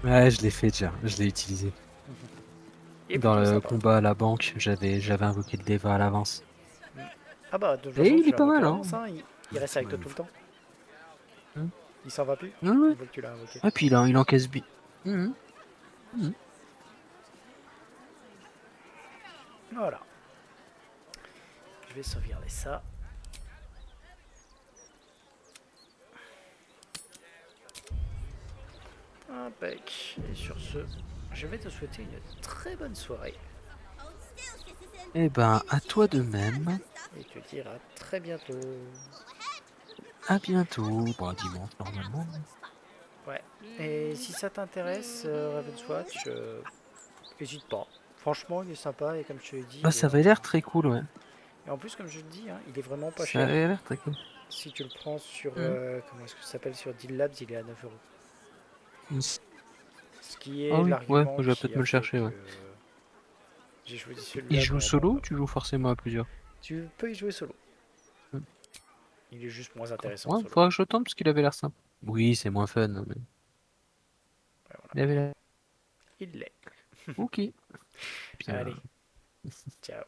Speaker 1: Ouais, je l'ai fait déjà, je l'ai utilisé.
Speaker 2: Et
Speaker 1: Dans le
Speaker 2: sympa.
Speaker 1: combat à la banque, j'avais invoqué le Deva à l'avance.
Speaker 2: Ah bah de toute
Speaker 1: Et
Speaker 2: façon,
Speaker 1: il
Speaker 2: tu
Speaker 1: est pas
Speaker 2: l'invoques
Speaker 1: mal,
Speaker 2: à
Speaker 1: hein.
Speaker 2: l'avance, hein. Il reste avec toi tout le temps. Il s'en va plus.
Speaker 1: Ouais, ouais.
Speaker 2: Une fois que tu l'as invoqué.
Speaker 1: Ah, puis il encaisse bien.
Speaker 2: Voilà. Je vais sauvegarder ça. Impec. Et sur ce, je vais te souhaiter une très bonne soirée.
Speaker 1: Eh ben, à toi de même.
Speaker 2: Et te dire à très bientôt.
Speaker 1: À bientôt. Bon, dimanche, normalement.
Speaker 2: Ouais. Et si ça t'intéresse, Ravenswatch, n'hésite pas. Franchement, il est sympa et comme je te l'ai dit.
Speaker 1: Bah, ça avait l'air très cool, ouais.
Speaker 2: Et en plus, comme je te dis, hein, il est vraiment pas
Speaker 1: Ça
Speaker 2: cher.
Speaker 1: avait l'air très cool.
Speaker 2: Si tu le prends sur. Comment est-ce que ça s'appelle sur Deal Labs, il est à 9 €. Ce qui est
Speaker 1: Ah oui,
Speaker 2: l'argument.
Speaker 1: ouais, je vais peut-être me le chercher, ouais.
Speaker 2: J'ai choisi celui-là.
Speaker 1: Il joue solo ou tu joues forcément à plusieurs?
Speaker 2: Tu peux y jouer solo. Il est juste moins intéressant.
Speaker 1: Ouais,
Speaker 2: solo.
Speaker 1: faudra que je le tente parce qu'il avait l'air simple. Oui, c'est moins fun. Mais...
Speaker 2: Ouais, voilà.
Speaker 1: Il avait l'air.
Speaker 2: Il l'est.
Speaker 1: Ok.
Speaker 2: Allez. Ciao.